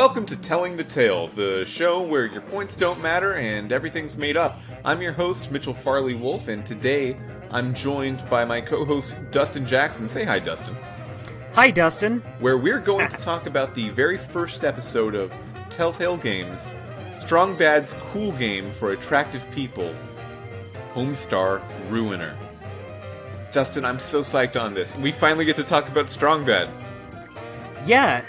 Welcome to Telling the Tale, the show where your points don't matter and everything's made up. I'm your host, Mitchell Farley Wolfe, and today I'm joined by my co-host, Dustin Jackson. Say hi, Dustin. Hi, Dustin. Where we're going to talk about the very first episode of Telltale Games, Strong Bad's cool game for attractive people, Homestar Ruiner. Dustin, I'm so psyched on this. We finally get to talk about Strong Bad. Yeah,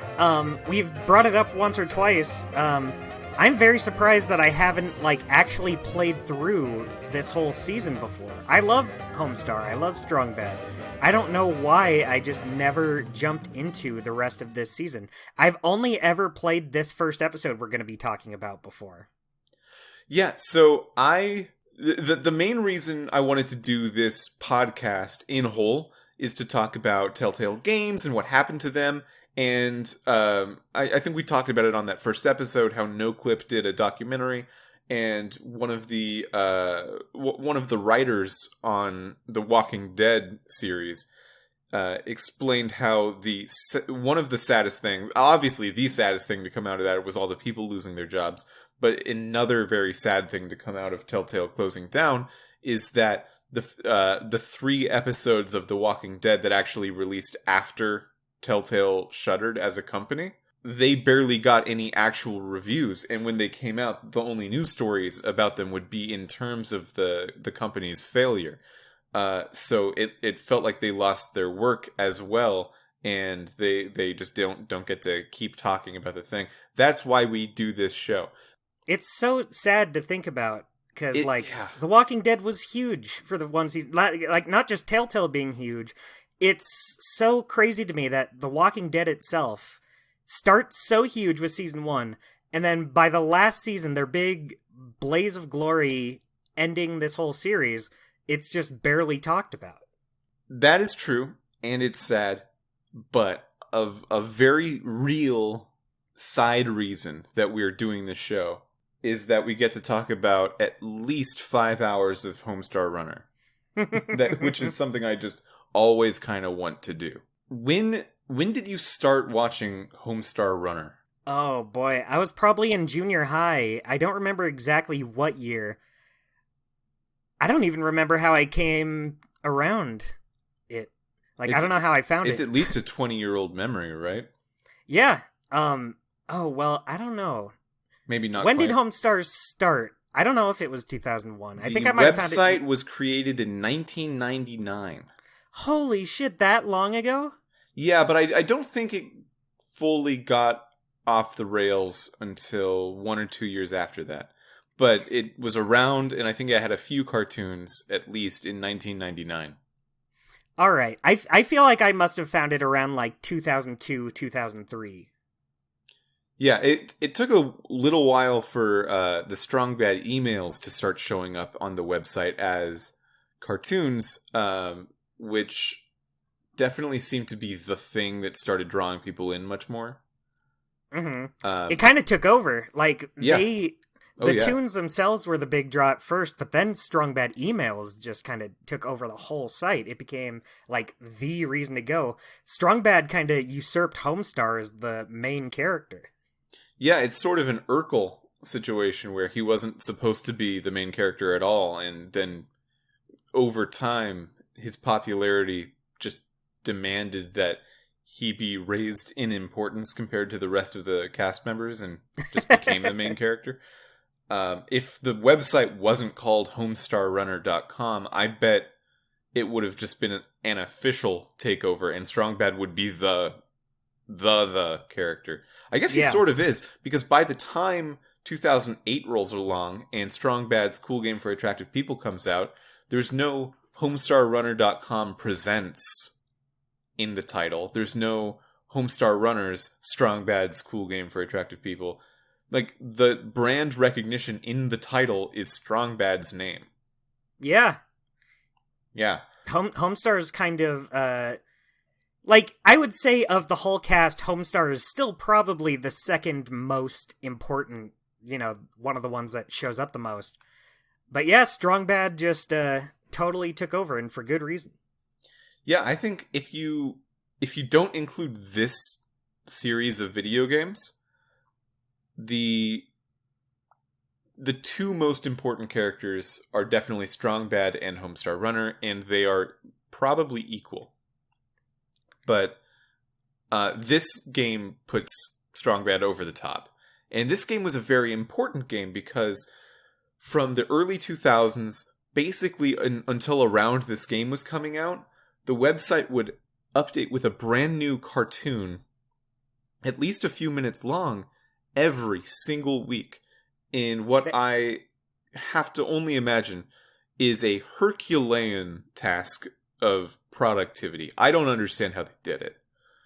we've brought it up once or twice. I'm very surprised that I haven't, actually played through this whole season before. I love Homestar, I love Strong Bad. I don't know why I just never jumped into the rest of this season. I've only ever played this first episode we're going to be talking about before. Yeah, so the main reason I wanted to do this podcast in whole is to talk about Telltale Games and what happened to them. And I think we talked about it on that first episode, how NoClip did a documentary, and one of the writers on the Walking Dead series explained how one of the saddest things, obviously the saddest thing to come out of that was all the people losing their jobs, but another very sad thing to come out of Telltale closing down is that the 3 episodes of The Walking Dead that actually released after Telltale shuttered as a company, they barely got any actual reviews, and when they came out, the only news stories about them would be in terms of the company's failure. So it felt like they lost their work as well, and they just don't get to keep talking about the thing. That's why we do this show. It's so sad to think about, because yeah. The Walking Dead was huge for the one season, not just Telltale being huge. It's so crazy to me that The Walking Dead itself starts so huge with season 1, and then by the last season, their big blaze of glory ending this whole series, it's just barely talked about. That is true, and it's sad, but of a very real side reason that we're doing this show is that we get to talk about at least 5 hours of Homestar Runner, which is something I just always kind of want to do. When did you start watching Homestar Runner? Oh boy, I was probably in junior high. I don't remember exactly what year. I don't even remember how I came around it. I don't know how I found it. It's at least a 20-year-old memory, right? Yeah. Oh, well, I don't know. Maybe not When quite. did Homestar start? I don't know if it was 2001. I think I might have found it. The website was created in 1999. Holy shit, that long ago? Yeah, but I don't think it fully got off the rails until 1 or 2 years after that. But it was around, and I think it had a few cartoons, at least, in 1999. Alright, I feel like I must have found it around, 2002, 2003. Yeah, it took a little while for the Strong Bad emails to start showing up on the website as cartoons, which definitely seemed to be the thing that started drawing people in much more. Mm-hmm. It kind of took over. Yeah. The tunes themselves were the big draw at first, but then Strong Bad emails just kind of took over the whole site. It became, the reason to go. Strong Bad kind of usurped Homestar as the main character. Yeah, it's sort of an Urkel situation where he wasn't supposed to be the main character at all, and then over time his popularity just demanded that he be raised in importance compared to the rest of the cast members and just became the main character. If the website wasn't called homestarrunner.com, I bet it would have just been an official takeover, and Strong Bad would be the character. I guess he sort of is, because by the time 2008 rolls along and Strong Bad's Cool Game for Attractive People comes out, there's no homestarrunner.com presents in the title. There's no Homestar Runners Strong Bad's Cool Game for Attractive People. The brand recognition in the title is Strong Bad's name. Yeah. Yeah. Homestar is kind of, I would say of the whole cast, Homestar is still probably the second most important, one of the ones that shows up the most. But yeah, Strong Bad just totally took over, and for good reason. Yeah, I think if you don't include this series of video games, the two most important characters are definitely Strong Bad and Homestar Runner, and they are probably equal. But this game puts Strong Bad over the top. And this game was a very important game because from the early 2000s, basically until around this game was coming out, the website would update with a brand new cartoon, at least a few minutes long, every single week, in what I have to only imagine is a Herculean task of productivity. I don't understand how they did it.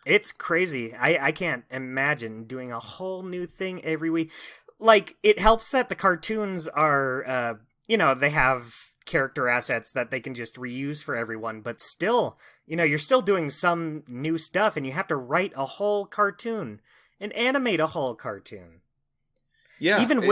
It's crazy. I can't imagine doing a whole new thing every week. Like, it helps that the cartoons are, they have character assets that they can just reuse for everyone, but still, you're still doing some new stuff, and you have to write a whole cartoon and animate a whole cartoon. Yeah. Even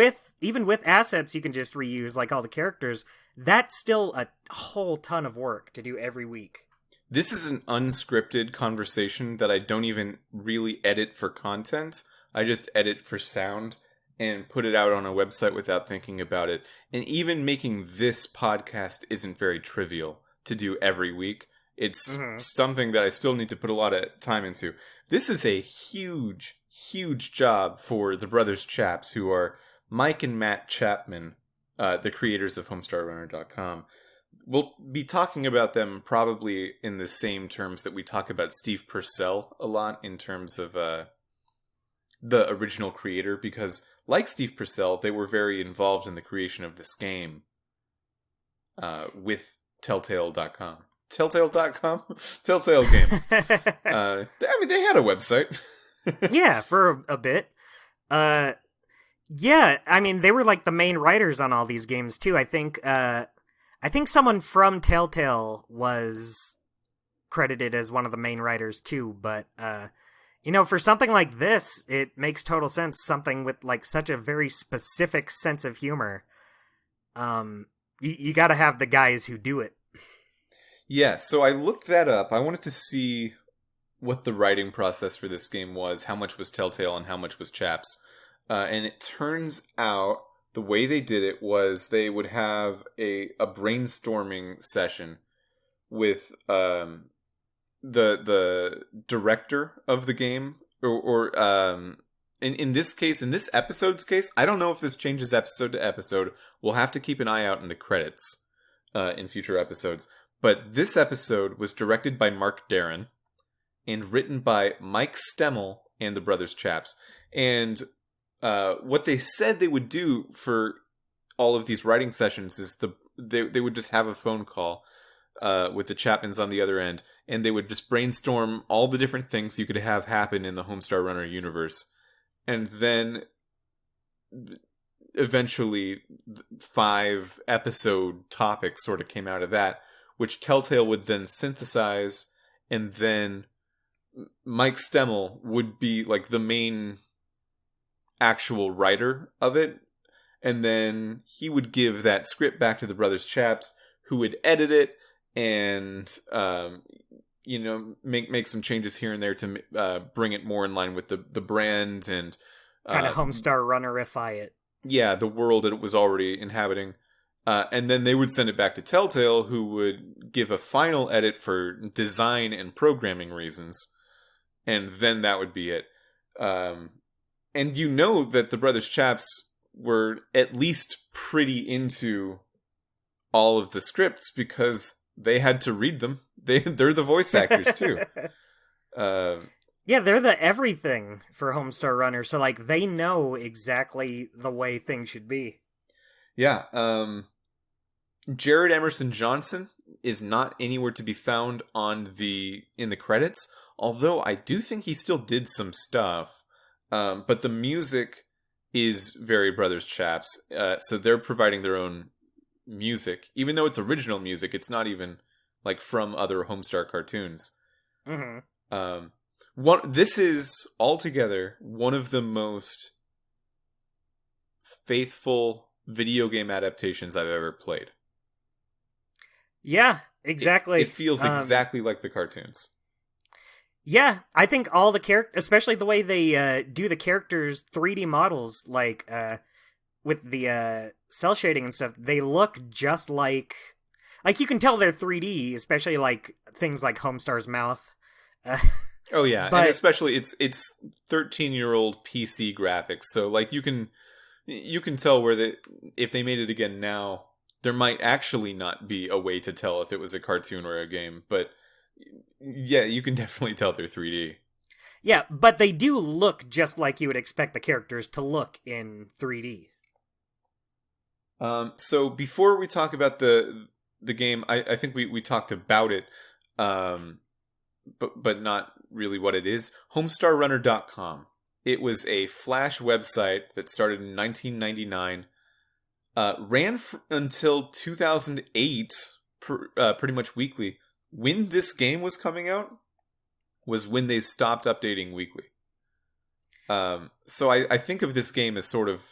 with assets you can just reuse, like all the characters, that's still a whole ton of work to do every week. This is an unscripted conversation that I don't even really edit for content. I just edit for sound and put it out on a website without thinking about it. And even making this podcast isn't very trivial to do every week. It's something that I still need to put a lot of time into. This is a huge, huge job for the Brothers Chaps, who are Mike and Matt Chapman, the creators of HomestarRunner.com. We'll be talking about them probably in the same terms that we talk about Steve Purcell a lot in terms of the original creator, because like Steve Purcell, they were very involved in the creation of this game with Telltale.com. Telltale.com? Telltale Games. They had a website. Yeah, for a bit. They were like the main writers on all these games too. I think someone from Telltale was credited as one of the main writers too, but for something like this, it makes total sense. Something with like such a very specific sense of humor. You got to have the guys who do it. Yeah, so I looked that up. I wanted to see what the writing process for this game was, how much was Telltale and how much was Chaps. And it turns out the way they did it was they would have a brainstorming session with the director of the game, or in this case, in this episode's case, I don't know if this changes episode to episode. We'll have to keep an eye out in the credits in future episodes. But this episode was directed by Mark Darren and written by Mike Stemmel and the Brothers Chaps. And what they said they would do for all of these writing sessions is they would just have a phone call with the Chapmans on the other end, and they would just brainstorm all the different things you could have happen in the Homestar Runner universe. And then eventually 5 episode topics sort of came out of that, which Telltale would then synthesize, and then Mike Stemmel would be like the main actual writer of it, and then he would give that script back to the Brothers Chaps, who would edit it and make some changes here and there to bring it more in line with the brand and kind of Homestar Runnerify it. Yeah, the world it was already inhabiting. And then they would send it back to Telltale, who would give a final edit for design and programming reasons. And then that would be it. And that the Brothers Chaps were at least pretty into all of the scripts because they had to read them. They're the voice actors too. Yeah, they're the everything for Homestar Runner, so like they know exactly the way things should be. Yeah, Jared Emerson Johnson is not anywhere to be found in the credits, although I do think he still did some stuff. But the music is very Brothers Chaps, so they're providing their own music. Even though it's original music, it's not even like from other Homestar cartoons. Mm-hmm. This is altogether one of the most faithful video game adaptations I've ever played. Yeah, exactly. It feels exactly like the cartoons. Yeah, I think all the especially the way they do the characters' 3D models, like with the cell shading and stuff, they look just like you can tell they're 3D, especially like things like Homestar's mouth. Uh, Oh yeah, but and especially it's 13-year-old PC graphics, so like you can tell where if they made it again now, there might actually not be a way to tell if it was a cartoon or a game, but yeah, you can definitely tell they're 3D. yeah, but they do look just like you would expect the characters to look in 3D. So before we talk about the game, I think we talked about it, but not really what it is. HomestarRunner.com. It was a Flash website that started in 1999, ran until 2008, pretty much weekly. When this game was coming out was when they stopped updating weekly. So I think of this game as sort of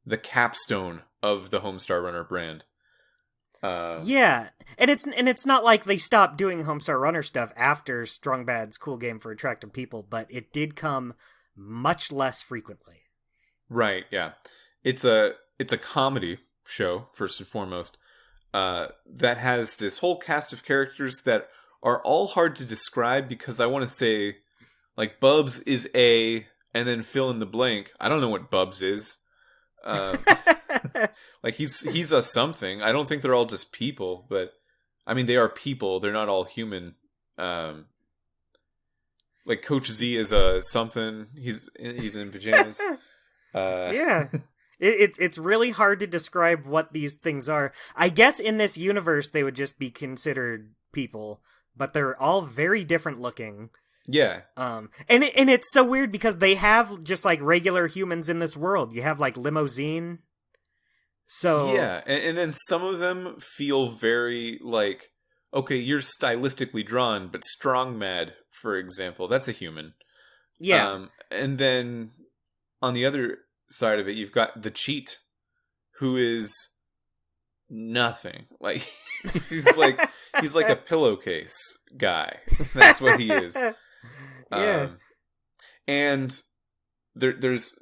the capstone of the Homestar Runner brand. Yeah, and it's not like they stopped doing Homestar Runner stuff after Strong Bad's Cool Game for Attractive People, but it did come much less frequently. Right, yeah. It's a comedy show, first and foremost, that has this whole cast of characters that are all hard to describe because I want to say, like, Bubs is a, and then fill in the blank. I don't know what Bubs is. Like, he's a something. I don't think they're all just people, but, I mean, they are people. They're not all human. Like, Coach Z is a something. He's in pajamas. Yeah. It's really hard to describe what these things are. I guess in this universe they would just be considered people, but they're all very different looking. Yeah. And it's so weird because they have just like regular humans in this world. You have like Limousine. So yeah, and then some of them feel very like, okay, you're stylistically drawn, but Strong Mad, for example, that's a human. Yeah. And then on the other side of it, you've got the Cheat, who is nothing. Like he's like a pillowcase guy. That's what he is. Yeah. And there's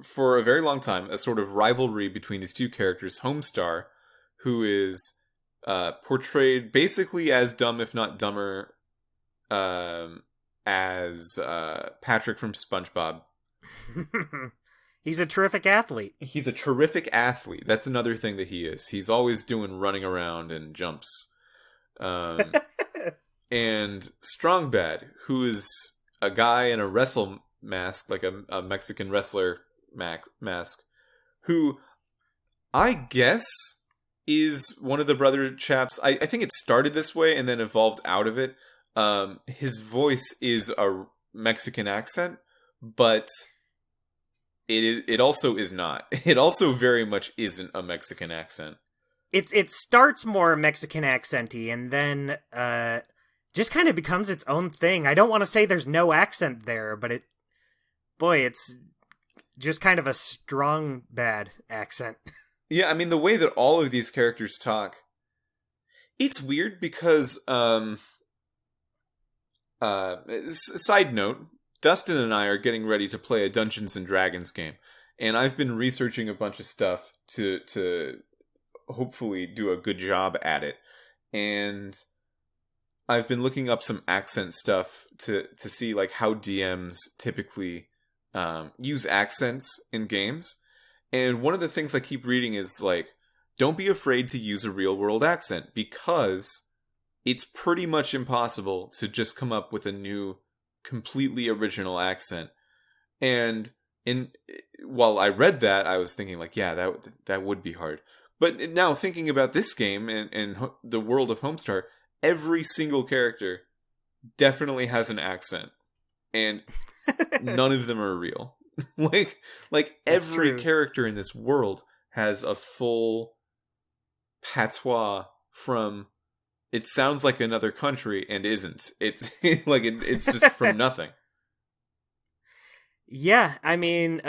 for a very long time a sort of rivalry between these two characters. Homestar, who is portrayed basically as dumb, if not dumber, as Patrick from SpongeBob. He's a terrific athlete. He's a terrific athlete. That's another thing that he is. He's always doing running around and jumps. And Strong Bad, who is a guy in a wrestle mask, like a Mexican wrestler mask, who I guess is one of the brother chaps. I think it started this way and then evolved out of it. His voice is a Mexican accent, but it also is not. It also very much isn't a Mexican accent. It starts more Mexican accenty and then just kind of becomes its own thing. I don't want to say there's no accent there, but it's just kind of a Strong Bad accent. Yeah, I mean, the way that all of these characters talk, it's weird because, side note, Dustin and I are getting ready to play a Dungeons and Dragons game, and I've been researching a bunch of stuff to hopefully do a good job at it, and I've been looking up some accent stuff to see like how DMs typically use accents in games. And one of the things I keep reading is like, don't be afraid to use a real world accent because it's pretty much impossible to just come up with a new, completely original accent. And while I read that, I was thinking like, yeah, that would be hard. But now thinking about this game and the world of Homestar, every single character definitely has an accent, and none of them are real. like every character in this world has a full patois from, it sounds like another country and isn't. It's like it's just from nothing. Yeah, I mean,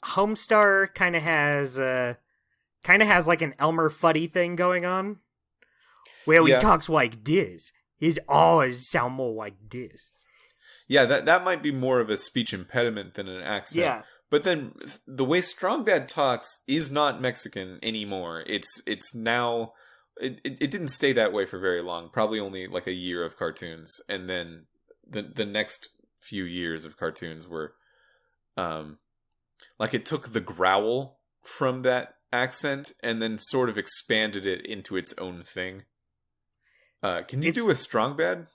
Homestar kind of has like an Elmer Fudd thing going on, where he talks like this. He's always sound more like this. Yeah, that might be more of a speech impediment than an accent. Yeah. But then the way Strong Bad talks is not Mexican anymore. It's now it didn't stay that way for very long. Probably only like a year of cartoons, and then the next few years of cartoons were like it took the growl from that accent and then sort of expanded it into its own thing. Can you do a Strong Bad?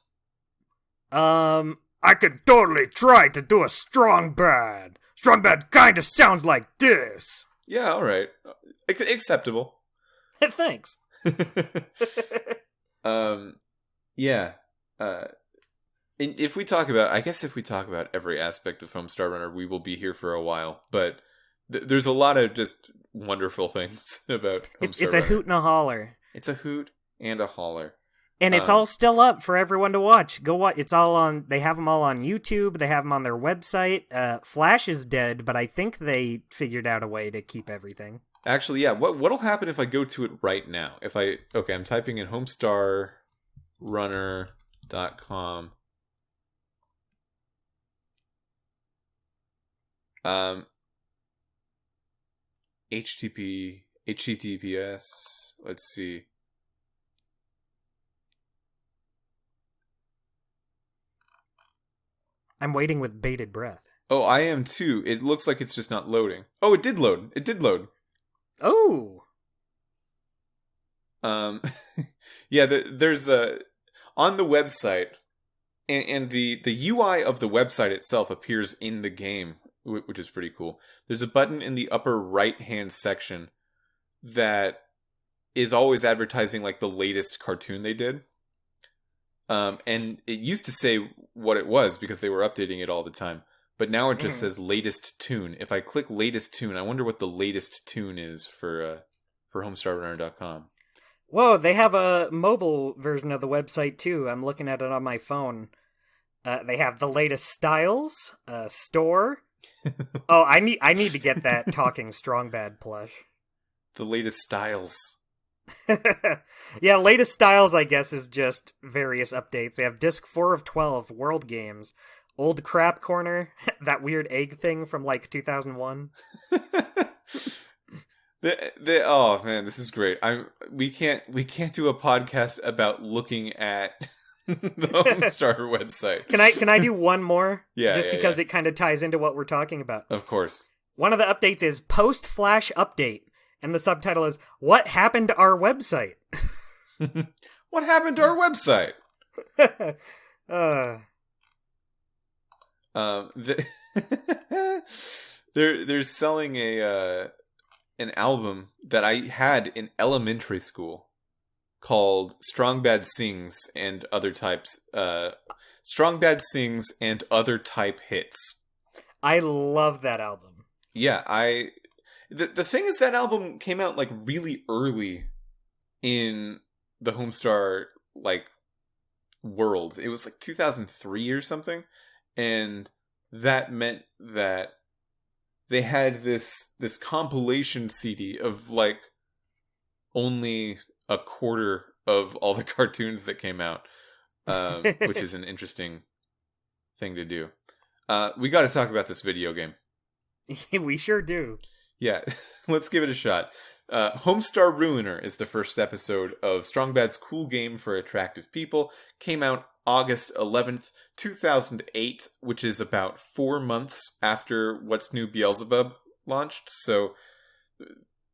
I could totally try to do a Strong Bad. Strong Bad kind of sounds like this. Yeah, all right. Acceptable. Thanks. Yeah. If we talk about every aspect of Homestar Runner, we will be here for a while. But there's a lot of just wonderful things about Homestar It's Runner. a hoot and a holler. It's a hoot and a holler. And it's all still up for everyone to watch. Go watch. It's all on. They have them all on YouTube. They have them on their website. Flash is dead, but I think they figured out a way to keep everything. Actually, yeah. What'll happen if I go to it right now? I'm typing in homestarrunner.com. HTTPS. Let's see. I'm waiting with bated breath. Oh, I am too. It looks like it's just not loading. Oh, it did load. Oh. Yeah, there's a on the website, and the UI of the website itself appears in the game, which is pretty cool. There's a button in the upper right-hand section that is always advertising like the latest cartoon they did. And it used to say what it was because they were updating it all the time. But now it just says latest tune. If I click latest tune, I wonder what the latest tune is for homestarrunner.com. Whoa, they have a mobile version of the website too. I'm looking at it on my phone. They have the latest styles, store. Oh, I need to get that Talking Strong Bad plush. The latest styles. Yeah, latest styles, I guess, is just various updates. They have Disc 4 of 12, World Games, Old Crap Corner, that weird egg thing from, like, 2001. Oh, man, this is great. We can't do a podcast about looking at the Homestar website. Can I do one more? Yeah, Just because it kind of ties into what we're talking about. Of course. One of the updates is Post-Flash Update. And the subtitle is, What Happened to Our Website? What happened to our website? They're selling an album that I had in elementary school called Strong Bad Sings and Other Types. Strong Bad Sings and Other Type Hits. I love that album. Yeah, The thing is, that album came out like really early in the Homestar like world. It was like 2003 or something, and that meant that they had this compilation CD of like only a quarter of all the cartoons that came out, which is an interesting thing to do. We got to talk about this video game. We sure do. Yeah, let's give it a shot. Homestar Ruiner is the first episode of Strong Bad's Cool Game for Attractive People. Came out August 11th, 2008, which is about 4 months after What's New Beelzebub launched. So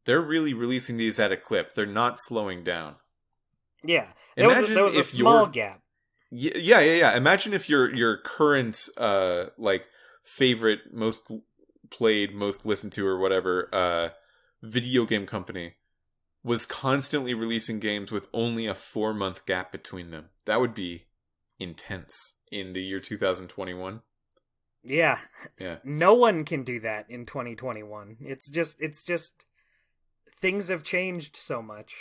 they're really releasing these at a clip. They're not slowing down. Yeah, there was a small gap. Yeah. Imagine if your current like favorite, most played, most listened to, or whatever video game company was constantly releasing games with only a 4-month gap between them. That would be intense in the year 2021. Yeah. No one can do that in 2021. It's just things have changed so much.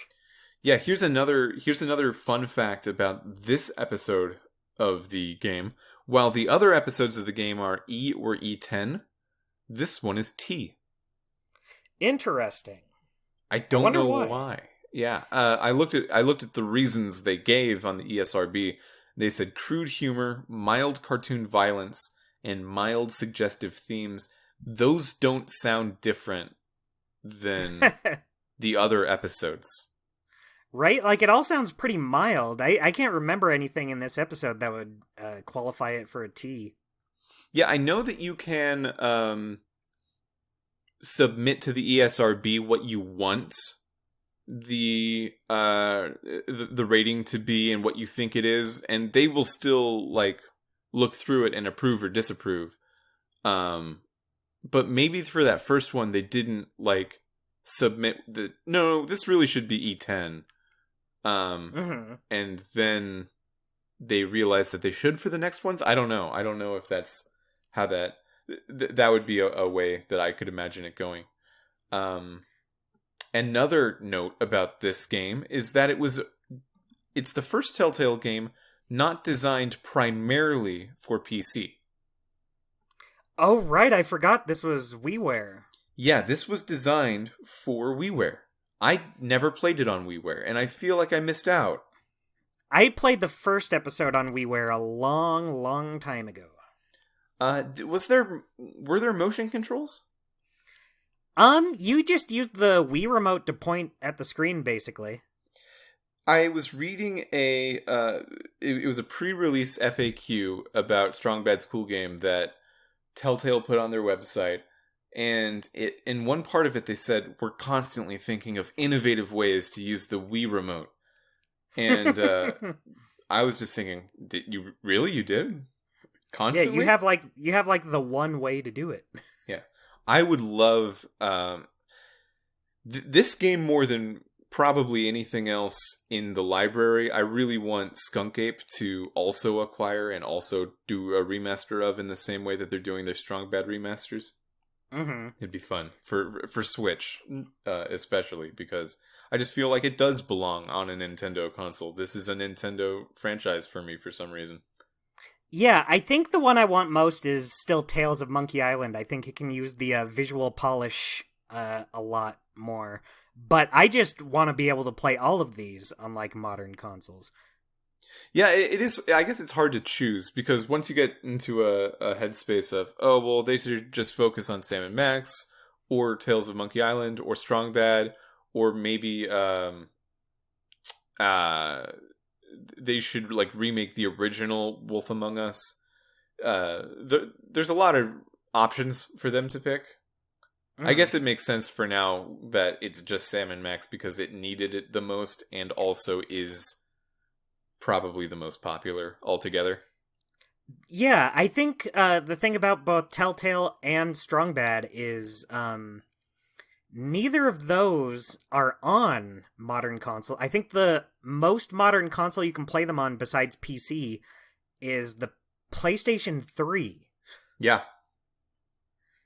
Yeah, here's another fun fact about this episode of the game. While the other episodes of the game are E or E10, this one is T. Interesting. I don't know why. Yeah, I looked at the reasons they gave on the ESRB, They said crude humor, mild cartoon violence, and mild suggestive themes. Those don't sound different than the other episodes. Right? Like, it all sounds pretty mild. I can't remember anything in this episode that would qualify it for a T. Yeah, I know that you can submit to the ESRB what you want the rating to be and what you think it is, and they will still like look through it and approve or disapprove. But maybe for that first one they didn't like submit no, this really should be E10. And then they realized that they should for the next ones. I don't know if that's how that would be a way that I could imagine it going. Another note about this game is that it's the first Telltale game not designed primarily for PC. Oh, right, I forgot this was WiiWare. Yeah, this was designed for WiiWare. I never played it on WiiWare, and I feel like I missed out. I played the first episode on WiiWare a long, long time ago. Were there motion controls? You just used the Wii remote to point at the screen, basically. I was reading it was a pre-release FAQ about Strong Bad's Cool Game that Telltale put on their website, and in one part of it they said, we're constantly thinking of innovative ways to use the Wii remote. And I was just thinking, you did? Constantly? Yeah, you have like the one way to do it. Yeah. I would love this game more than probably anything else in the library. I really want Skunk Ape to also acquire and also do a remaster of in the same way that they're doing their Strong Bad remasters. Mm-hmm. It'd be fun for Switch, especially because I just feel like it does belong on a Nintendo console. This is a Nintendo franchise for me for some reason. Yeah, I think the one I want most is still Tales of Monkey Island. I think it can use the visual polish a lot more. But I just want to be able to play all of these on like modern consoles. Yeah, it is. I guess it's hard to choose because once you get into a headspace of, oh, well, they should just focus on Sam and Max or Tales of Monkey Island or Strong Bad or maybe they should like remake the original Wolf Among Us. There's a lot of options for them to pick. I guess it makes sense for now that it's just Sam and Max because it needed it the most and also is probably the most popular altogether. Yeah, I think the thing about both Telltale and Strong Bad is neither of those are on modern console. I think the most modern console you can play them on besides PC is the PlayStation 3. Yeah.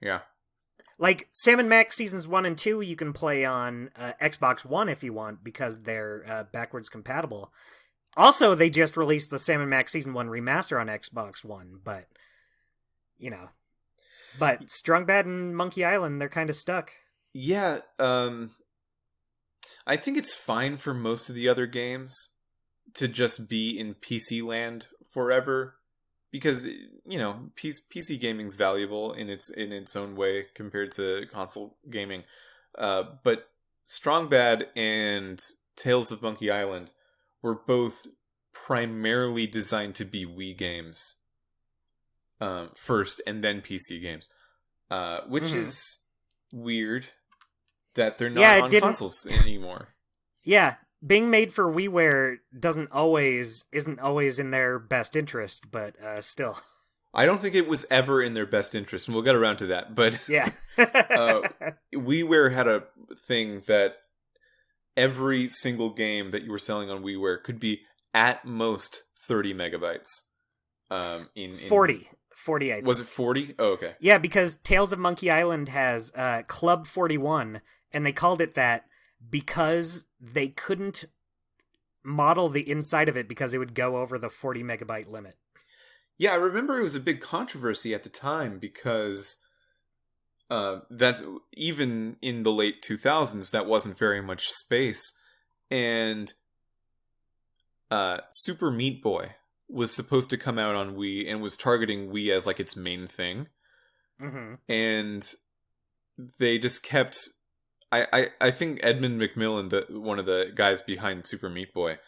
Yeah. Like, Sam and Max Seasons 1 and 2 you can play on Xbox One if you want, because they're backwards compatible. Also, they just released the Sam and Max Season 1 remaster on Xbox One, but, you know. But Strong Bad and Monkey Island, they're kind of stuck. Yeah, I think it's fine for most of the other games to just be in PC land forever. Because, you know, PC gaming's valuable in its own way compared to console gaming. But Strong Bad and Tales of Monkey Island were both primarily designed to be Wii games first and then PC games. Which is weird that they're not on consoles anymore. Yeah. Being made for WiiWare isn't always in their best interest, but still. I don't think it was ever in their best interest, and we'll get around to that. But yeah, WiiWare had a thing that every single game that you were selling on WiiWare could be at most 30 megabytes. 40, I think. Was it 40? Oh, okay. Yeah, because Tales of Monkey Island has Club 41, and they called it that because they couldn't model the inside of it because it would go over the 40 megabyte limit. Yeah, I remember it was a big controversy at the time because that's even in the late 2000s that wasn't very much space. And Super Meat Boy was supposed to come out on Wii and was targeting Wii as like its main thing. Mm-hmm. And they just kept... I think Edmund McMillan, one of the guys behind Super Meat Boy,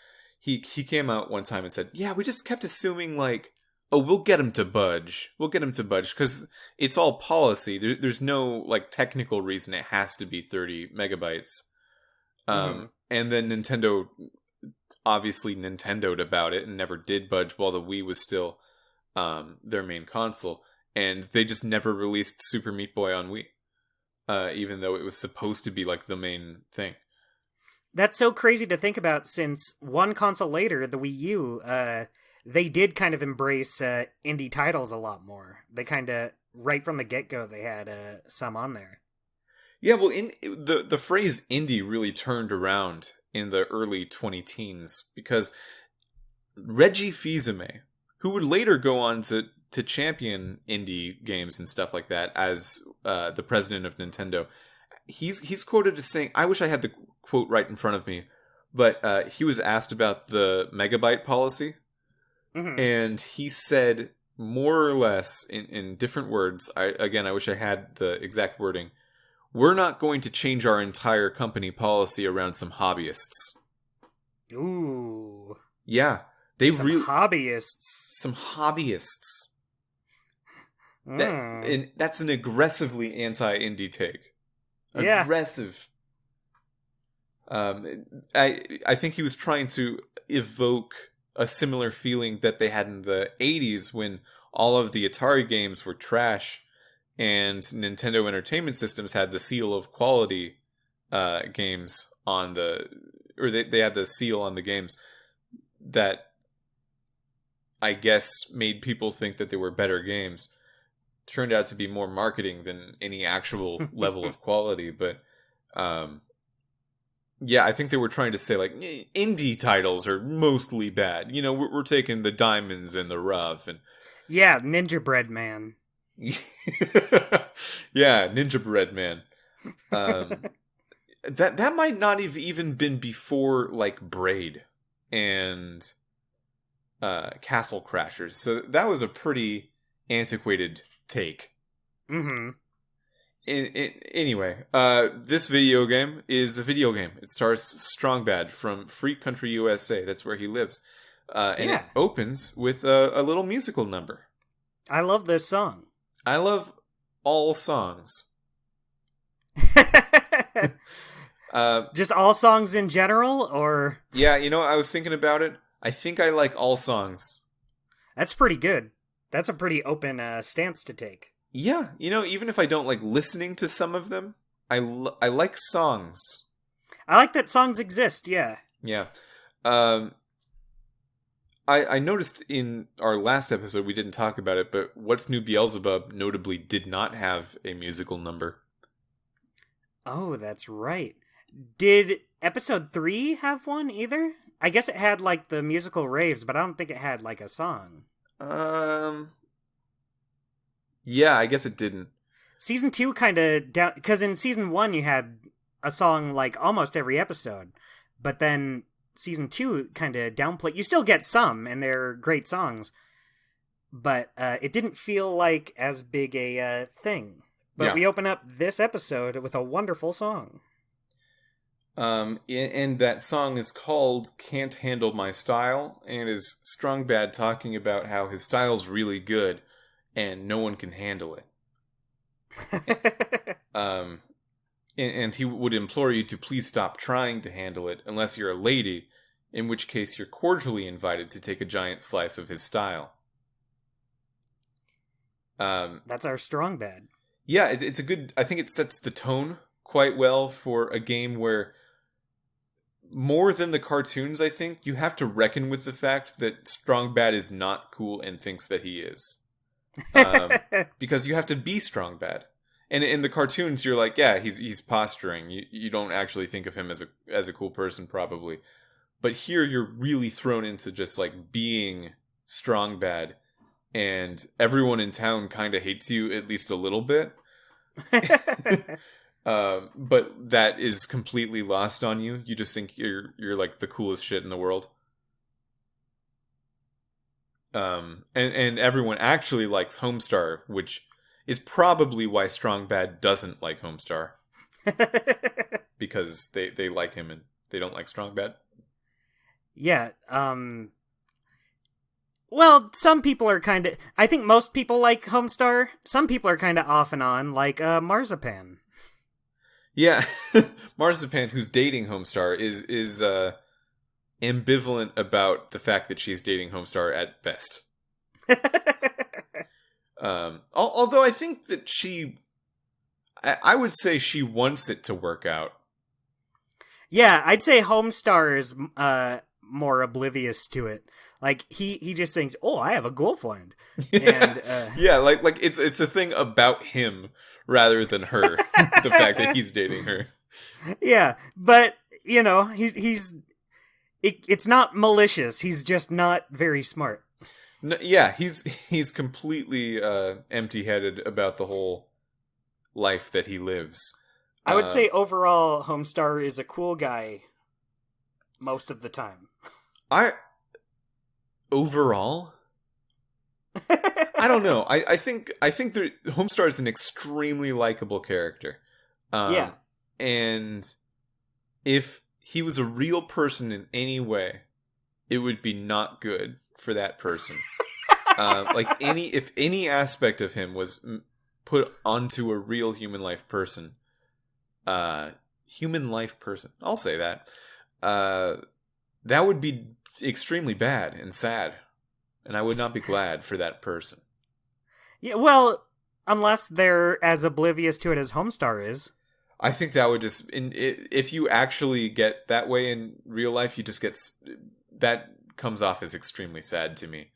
he came out one time and said, yeah, we just kept assuming like, oh, we'll get him to budge. We'll get him to budge because it's all policy. There's no like technical reason it has to be 30 megabytes. And then Nintendo obviously Nintendo'd about it and never did budge while the Wii was still their main console. And they just never released Super Meat Boy on Wii. Even though it was supposed to be like the main thing. That's so crazy to think about, since one console later, the Wii U, they did kind of embrace indie titles a lot more. They kind of, right from the get-go, they had some on there. Yeah, well, the phrase indie really turned around in the early 2010s, because Reggie Fils-Aimé, who would later go on to champion indie games and stuff like that as the president of Nintendo, he's quoted as saying, I wish I had the quote right in front of me, but he was asked about the megabyte policy, and he said more or less in different words, I wish I had the exact wording, we're not going to change our entire company policy around some hobbyists. Ooh. Yeah. Hobbyists. Some hobbyists. That's an aggressively anti-indie take. Yeah. Aggressive. I think he was trying to evoke a similar feeling that they had in the 80s when all of the Atari games were trash and Nintendo Entertainment Systems had the seal of quality games on they had the seal on the games that I guess made people think that they were better games. Turned out to be more marketing than any actual level of quality, but yeah, I think they were trying to say like indie titles are mostly bad. You know, we're taking the diamonds and the rough, and yeah, Ninja Bread Man. Yeah, Ninja Bread Man. That might not have even been before like Braid and Castle Crashers, so that was a pretty antiquated take. Anyway, this video game is a video game. It stars Strong Bad from Freak Country, USA. That's where he lives. And it opens with a little musical number. I love this song. I love all songs. Just all songs in general, or? Yeah, you know, I was thinking about it. I think I like all songs. That's pretty good. That's a pretty open stance to take. Yeah, you know, even if I don't like listening to some of them, I like songs. I like that songs exist, yeah. Yeah. I noticed in our last episode, we didn't talk about it, but What's New Beelzebub notably did not have a musical number. Oh, that's right. Did episode 3 have one either? I guess it had, like, the musical raves, but I don't think it had, like, a song. Yeah, I guess it didn't. Season 2 kind of down... Because in Season 1, you had a song, like, almost every episode. But then Season 2 kind of downplayed... You still get some, and they're great songs. But it didn't feel like as big a thing. But we open up this episode with a wonderful song. And that song is called Can't Handle My Style, and is Strong Bad talking about how his style's really good, and no one can handle it. And he would implore you to please stop trying to handle it, unless you're a lady, in which case you're cordially invited to take a giant slice of his style. That's our Strong Bad. Yeah, it's a good... I think it sets the tone quite well for a game where, more than the cartoons, I think, you have to reckon with the fact that Strong Bad is not cool and thinks that he is. Because you have to be Strong Bad. And in the cartoons, you're like, yeah, he's posturing. You don't actually think of him as a cool person, probably. But here, you're really thrown into just, like, being Strong Bad. And everyone in town kind of hates you, at least a little bit. But that is completely lost on you. You just think you're like the coolest shit in the world. And everyone actually likes Homestar, which is probably why Strong Bad doesn't like Homestar. Because they like him and they don't like Strong Bad. Yeah, well, some people are kind of... I think most people like Homestar. Some people are kind of off and on, like Marzipan. Yeah, Marzipan, who's dating Homestar, is ambivalent about the fact that she's dating Homestar at best. Although I think that I would say she wants it to work out. Yeah, I'd say Homestar is more oblivious to it. Like he just thinks, "Oh, I have a girlfriend," and yeah, like it's a thing about him rather than her. The fact that he's dating her. Yeah, but you know, it's not malicious. He's just not very smart. No, yeah, he's completely empty-headed about the whole life that he lives. I would say overall, Homestar is a cool guy most of the time. Overall, I don't know. I think that Homestar is an extremely likable character. Yeah, and if he was a real person in any way, it would be not good for that person. If any aspect of him was put onto a real human life person, I'll say that, that would be extremely bad and sad, and I would not be glad for that person. Yeah, well, unless they're as oblivious to it as Homestar is. I think that would just... if you actually get that way in real life, you just get... That comes off as extremely sad to me.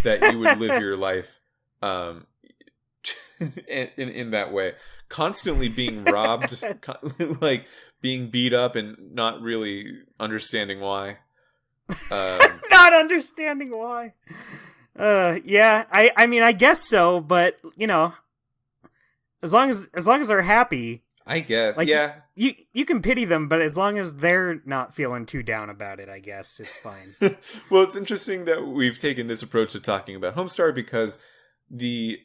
That you would live your life in that way. Constantly being robbed, like being beat up and not really understanding why. Not understanding why. Yeah, I mean, I guess so, but you know, as long as they're happy, I guess, like, yeah. You can pity them, but as long as they're not feeling too down about it, I guess it's fine. Well, it's interesting that we've taken this approach to talking about Homestar because the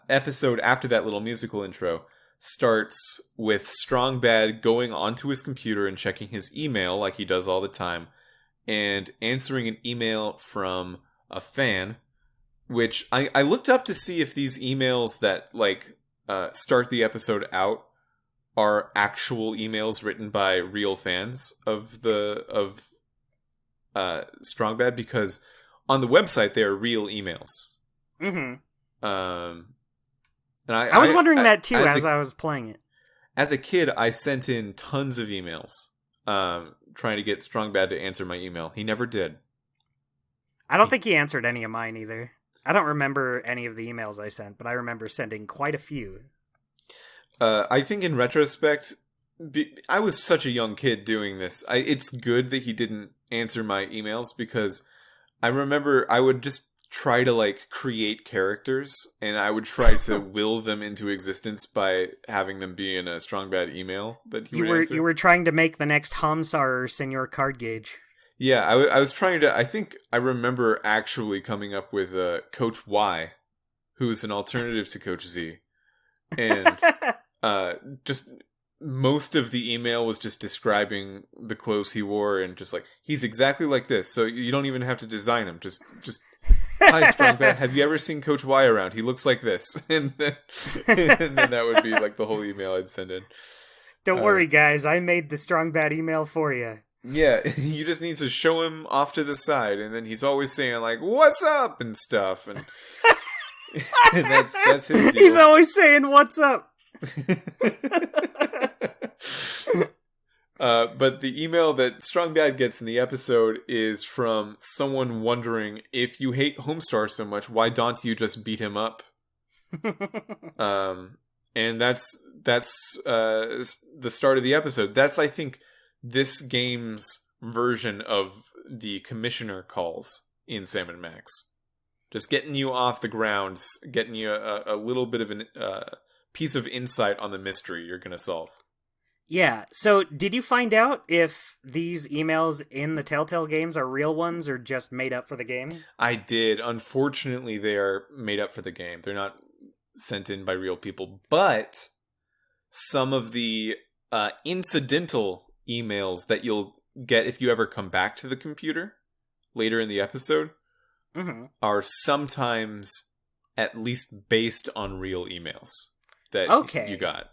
episode after that little musical intro starts with Strong Bad going onto his computer and checking his email like he does all the time, and answering an email from a fan, which I looked up to see if these emails that start the episode out are actual emails written by real fans of Strong Bad, because on the website they are real emails. Mm-hmm. And I was wondering that too as I was playing it. As a kid, I sent in tons of emails trying to get Strong Bad to answer my email. He never did. I don't think he answered any of mine either. I don't remember any of the emails I sent, but I remember sending quite a few. I think in retrospect, I was such a young kid doing this. It's good that he didn't answer my emails, because I remember I would just try to create characters, and I would try to will them into existence by having them be in a Strong Bad email that he would answer. You were trying to make the next Homsar Senor Card Gauge. Yeah, I was trying to... I think I remember actually coming up with Coach Y, who is an alternative to Coach Z. And just most of the email was just describing the clothes he wore, and just he's exactly like this, so you don't even have to design him. Just hi, Strong Bad, have you ever seen Coach Y around? He looks like this. And then that would be the whole email I'd send in. Don't worry, guys, I made the Strong Bad email for you. Yeah, you just need to show him off to the side, and then he's always saying "What's up?" and stuff, and, and that's his deal. He's always saying "What's up?" But the email that Strong Bad gets in the episode is from someone wondering, if you hate Homestar so much, why don't you just beat him up? And that's the start of the episode. That's, I think, this game's version of the commissioner calls in Sam & Max. Just getting you off the ground, getting you a little bit of a piece of insight on the mystery you're going to solve. Yeah, so did you find out if these emails in the Telltale games are real ones or just made up for the game? I did. Unfortunately, they are made up for the game. They're not sent in by real people, but some of the incidental emails that you'll get if you ever come back to the computer later in the episode are sometimes at least based on real emails that you got.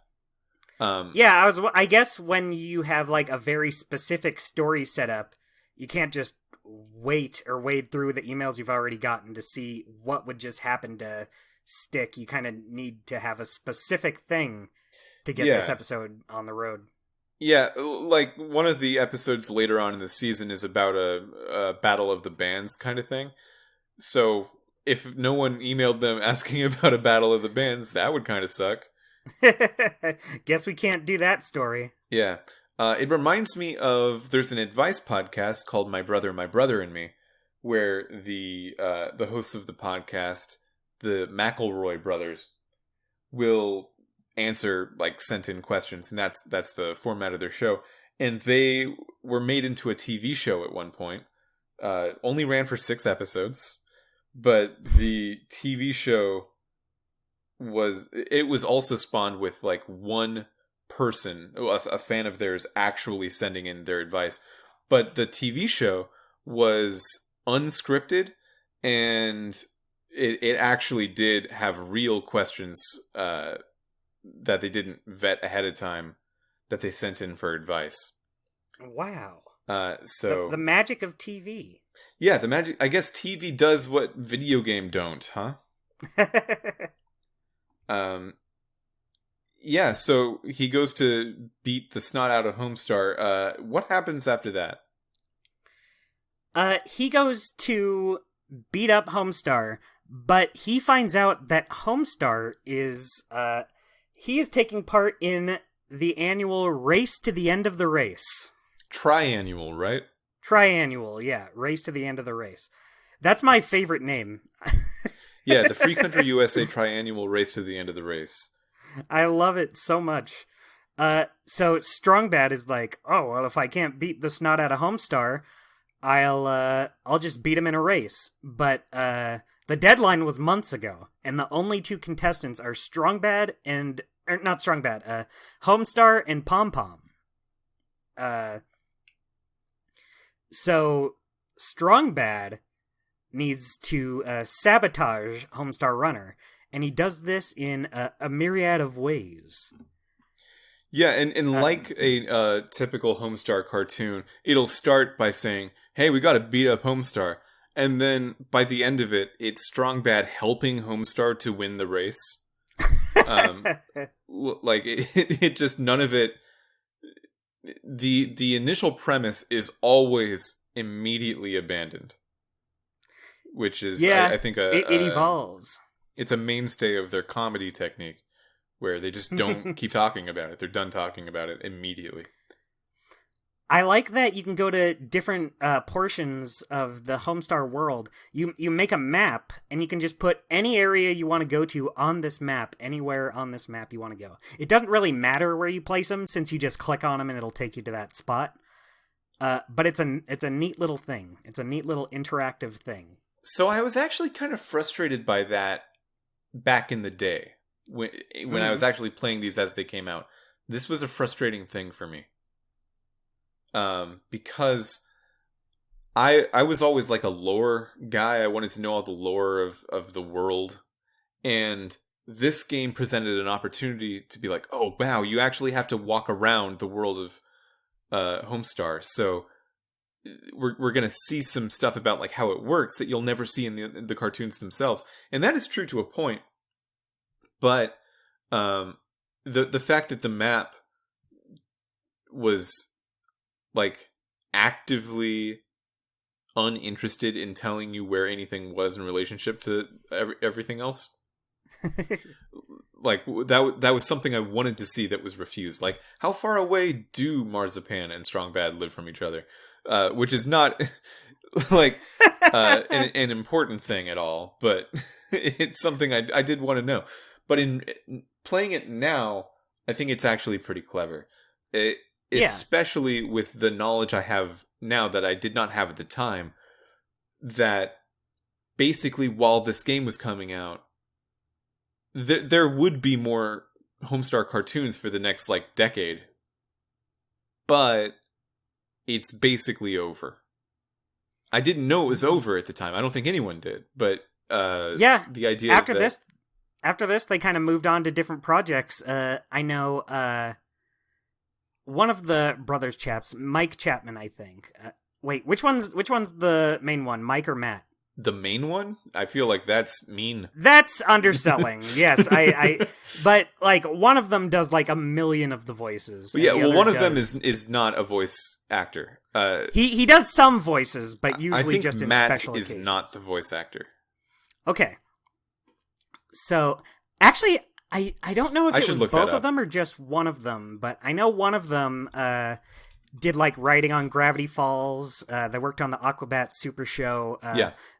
Yeah, I guess when you have like a very specific story set up, you can't just wait or wade through the emails you've already gotten to see what would just happen to stick. You kind of need to have a specific thing to get this episode on the road. Yeah, like one of the episodes later on in the season is about a battle of the bands kind of thing. So if no one emailed them asking about a battle of the bands, that would kind of suck. Guess we can't do that story. Yeah. It reminds me of, there's an advice podcast called My Brother, and Me, where the hosts of the podcast, the McElroy brothers, will answer like sent in questions, and that's the format of their show. And they were made into a TV show at one point. Only ran for 6 episodes, but the TV show was also spawned with like one person, a fan of theirs, actually sending in their advice. But the TV show was unscripted, and it actually did have real questions that they didn't vet ahead of time that they sent in for advice. Wow. So the magic of TV. Yeah, the magic. I guess TV does what video game don't, huh? Yeah, so he goes to beat the snot out of Homestar. What happens after that? He goes to beat up Homestar, but he finds out that Homestar is, he is taking part in the annual Race to the End of the Race. Triannual, right? Triannual, yeah. Race to the End of the Race. That's my favorite name. Yeah, the Free Country USA Triannual Race to the End of the Race. I love it so much. So Strongbad is like, oh, well, if I can't beat the snot out of Homestar, I'll just beat him in a race. But the deadline was months ago, and the only 2 contestants are Strongbad and... not Strongbad, Homestar and Pom Pom. So Strongbad needs to sabotage Homestar Runner, and he does this in a myriad of ways. Yeah, and like a typical Homestar cartoon, it'll start by saying, hey, we gotta beat up Homestar. And then by the end of it, it's Strongbad helping Homestar to win the race. Like, it just, none of it... The initial premise is always immediately abandoned. Which is, I think, it evolves. It's a mainstay of their comedy technique, where they just don't keep talking about it. They're done talking about it immediately. I like that you can go to different portions of the Homestar world. You make a map, and you can just put any area you want to go to on this map, anywhere on this map you want to go. It doesn't really matter where you place them, since you just click on them and it'll take you to that spot. But it's a neat little thing. It's a neat little interactive thing. So I was actually kind of frustrated by that back in the day, when I was actually playing these as they came out. This was a frustrating thing for me. Because I was always like a lore guy. I wanted to know all the lore of the world. And this game presented an opportunity to be like, oh, wow, you actually have to walk around the world of Homestar. So we're going to see some stuff about like how it works that you'll never see in the cartoons themselves. And that is true to a point. But the fact that the map was like actively uninterested in telling you where anything was in relationship to everything else, like that was something I wanted to see that was refused. Like, how far away do Marzipan and Strongbad live from each other? Which is not like an important thing at all, but it's something I did want to know. But in playing it now, I think it's actually pretty clever. Especially with the knowledge I have now that I did not have at the time, that basically while this game was coming out, there would be more Homestar cartoons for the next, like, decade. But it's basically over. I didn't know it was over at the time. I don't think anyone did. But the idea after this, they kind of moved on to different projects. I know one of the brothers chaps, Mike Chapman, I think. Wait, which one's the main one, Mike or Matt? The main one? I feel like that's mean. That's underselling. Yes, but like one of them does like a million of the voices. Yeah, well, one of them is not a voice actor. He does some voices, but usually I think just in Matt special is occasions. not the voice actor. Okay. So, actually, I don't know if it was both of them or just one of them, but I know one of them did like writing on Gravity Falls. They worked on the Aquabat Super Show.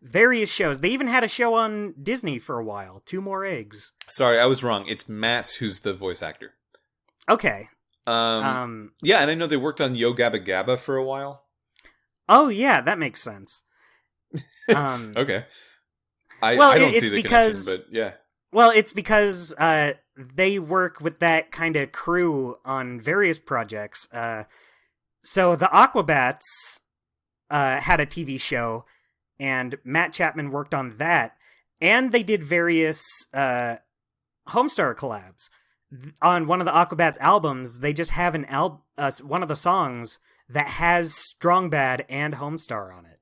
Various shows. They even had a show on Disney for a while. 2 More Eggs. Sorry, I was wrong. It's Matt who's the voice actor. Okay. Yeah, and I know they worked on Yo Gabba Gabba for a while. Oh yeah, that makes sense. Okay. I don't see the connection, but yeah. Well, it's because they work with that kind of crew on various projects. So the Aquabats had a TV show, and Matt Chapman worked on that, and they did various Homestar collabs. On one of the Aquabats albums, they just have one of the songs that has Strong Bad and Homestar on it.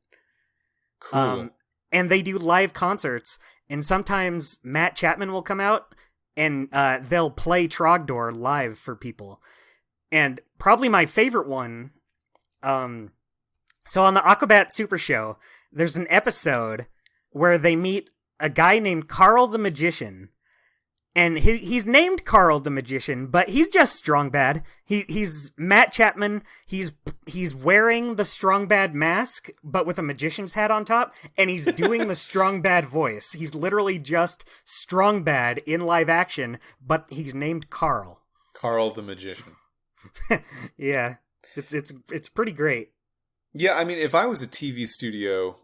Cool. And they do live concerts, and sometimes Matt Chapman will come out, and they'll play Trogdor live for people. And probably my favorite one, so on the Aquabat Super Show, there's an episode where they meet a guy named Carl the Magician. And he's named Carl the Magician, but he's just Strong Bad. He's Matt Chapman. He's wearing the Strong Bad mask, but with a magician's hat on top, and he's doing the Strong Bad voice. He's literally just Strong Bad in live action, but he's named Carl. Carl the Magician. Yeah, it's pretty great. Yeah, I mean, if I was a TV studio,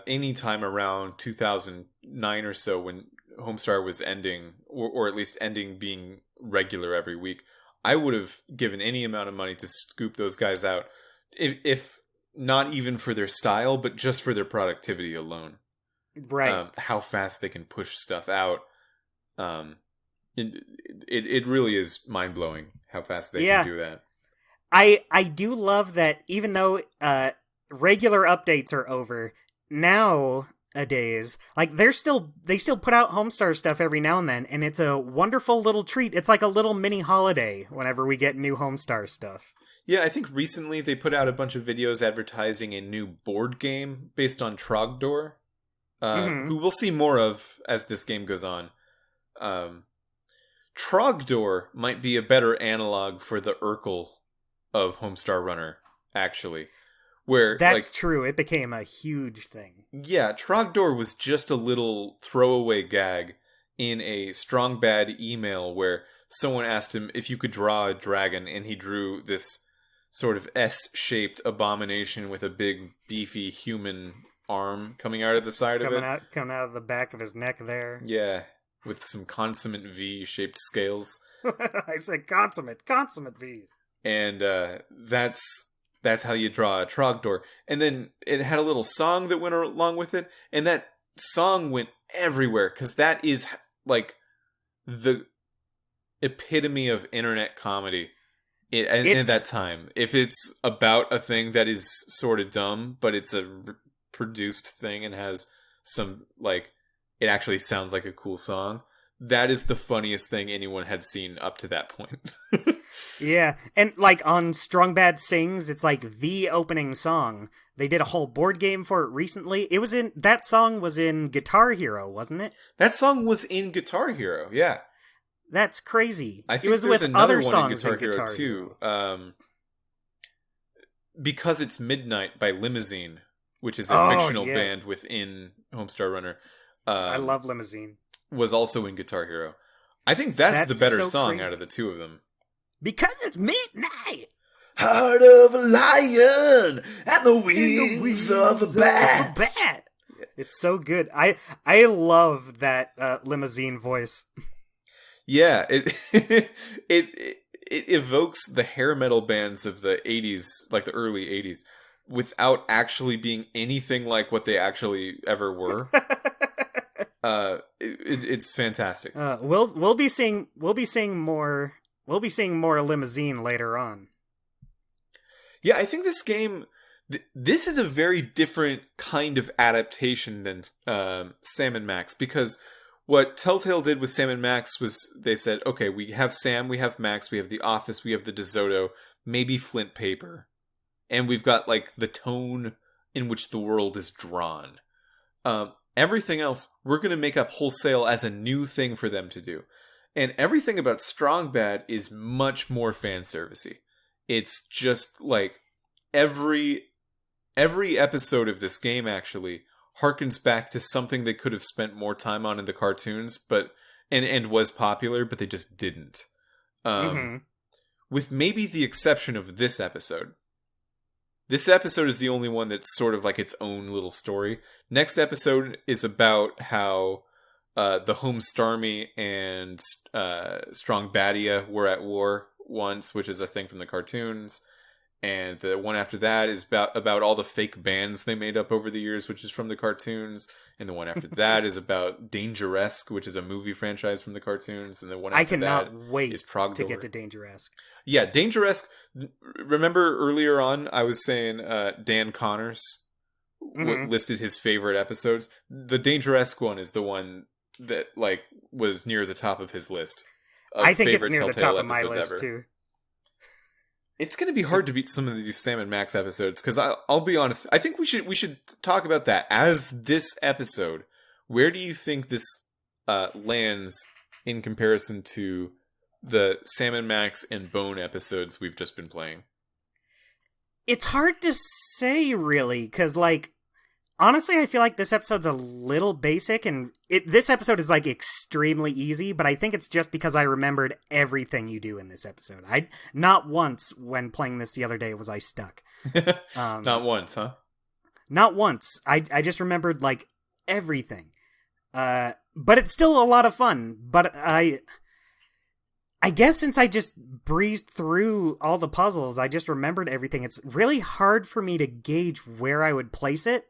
any time around 2009 or so, when Homestar was ending, or at least ending being regular every week, I would have given any amount of money to scoop those guys out, if not even for their style, but just for their productivity alone. Right. How fast they can push stuff out. It really is mind-blowing how fast they can do that. I do love that even though regular updates are over, nowadays, like they still put out Homestar stuff every now and then, and it's a wonderful little treat. It's like a little mini holiday whenever we get new Homestar stuff. Yeah, I think recently they put out a bunch of videos advertising a new board game based on Trogdor, who we'll see more of as this game goes on. Trogdor might be a better analog for the Urkel of Homestar Runner, actually. Where that's true. It became a huge thing. Yeah, Trogdor was just a little throwaway gag in a Strong Bad email where someone asked him if you could draw a dragon, and he drew this sort of S-shaped abomination with a big, beefy human arm coming out of the side of it. Coming out of the back of his neck there. Yeah, with some consummate V-shaped scales. I said consummate V's. And that's how you draw a Trogdor. And then it had a little song that went along with it. And that song went everywhere. Because that is like the epitome of internet comedy at that time. If it's about a thing that is sort of dumb, but it's a produced thing and has some, like, it actually sounds like a cool song, that is the funniest thing anyone had seen up to that point. Yeah, and like on Strong Bad Sings, it's like the opening song. They did a whole board game for it recently. That song was in Guitar Hero, wasn't it? That song was in Guitar Hero, yeah. That's crazy. I think it was there's with another other one songs in Guitar Hero too. Because It's Midnight by Limousine, which is a fictional band within Homestar Runner. I love Limousine. Was also in Guitar Hero. I think that's the better song out of the two of them. Because it's midnight. Heart of a lion and the wings of a bat. It's so good. I love that limousine voice. Yeah, it evokes the hair metal bands of the 80s, like the early 80s, without actually being anything like what they actually ever were. It's fantastic. We'll be seeing more limousine later on. Yeah, I think this game, this is a very different kind of adaptation than Sam & Max, because what Telltale did with Sam & Max was they said, okay, we have Sam, we have Max, we have The Office, we have the DeSoto, maybe Flint Paper, and we've got like the tone in which the world is drawn. Everything else, we're going to make up wholesale as a new thing for them to do. And everything about Strong Bad is much more fan servicey. It's just like every episode of this game actually harkens back to something they could have spent more time on in the cartoons, but and was popular, but they just didn't. With maybe the exception of this episode. This episode is the only one that's sort of like its own little story. Next episode is about how the Homestarmy and Strong Badia were at war once, which is a thing from the cartoons. And the one after that is about all the fake bands they made up over the years, which is from the cartoons. And the one after that is about Dangeresque, which is a movie franchise from the cartoons. And the one after that wait is Trogdor. To get to Dangeresque. Yeah, Dangeresque. Remember earlier on, I was saying Dan Connors listed his favorite episodes. The Dangeresque one is the one that like was near the top of his list. I think it's near the top of my list too. It's going to be hard to beat some of these Sam & Max episodes, because I'll be honest. I think we should talk about that as this episode. Where do you think this lands in comparison to the Sam & Max and Bone episodes we've just been playing? It's hard to say, really, because like honestly, I feel like this episode's a little basic, and this episode is like extremely easy, but I think it's just because I remembered everything you do in this episode. Not once when playing this the other day was I stuck. Not once, huh? Not once. I just remembered like everything. But it's still a lot of fun. But I guess since I just breezed through all the puzzles, I just remembered everything. It's really hard for me to gauge where I would place it.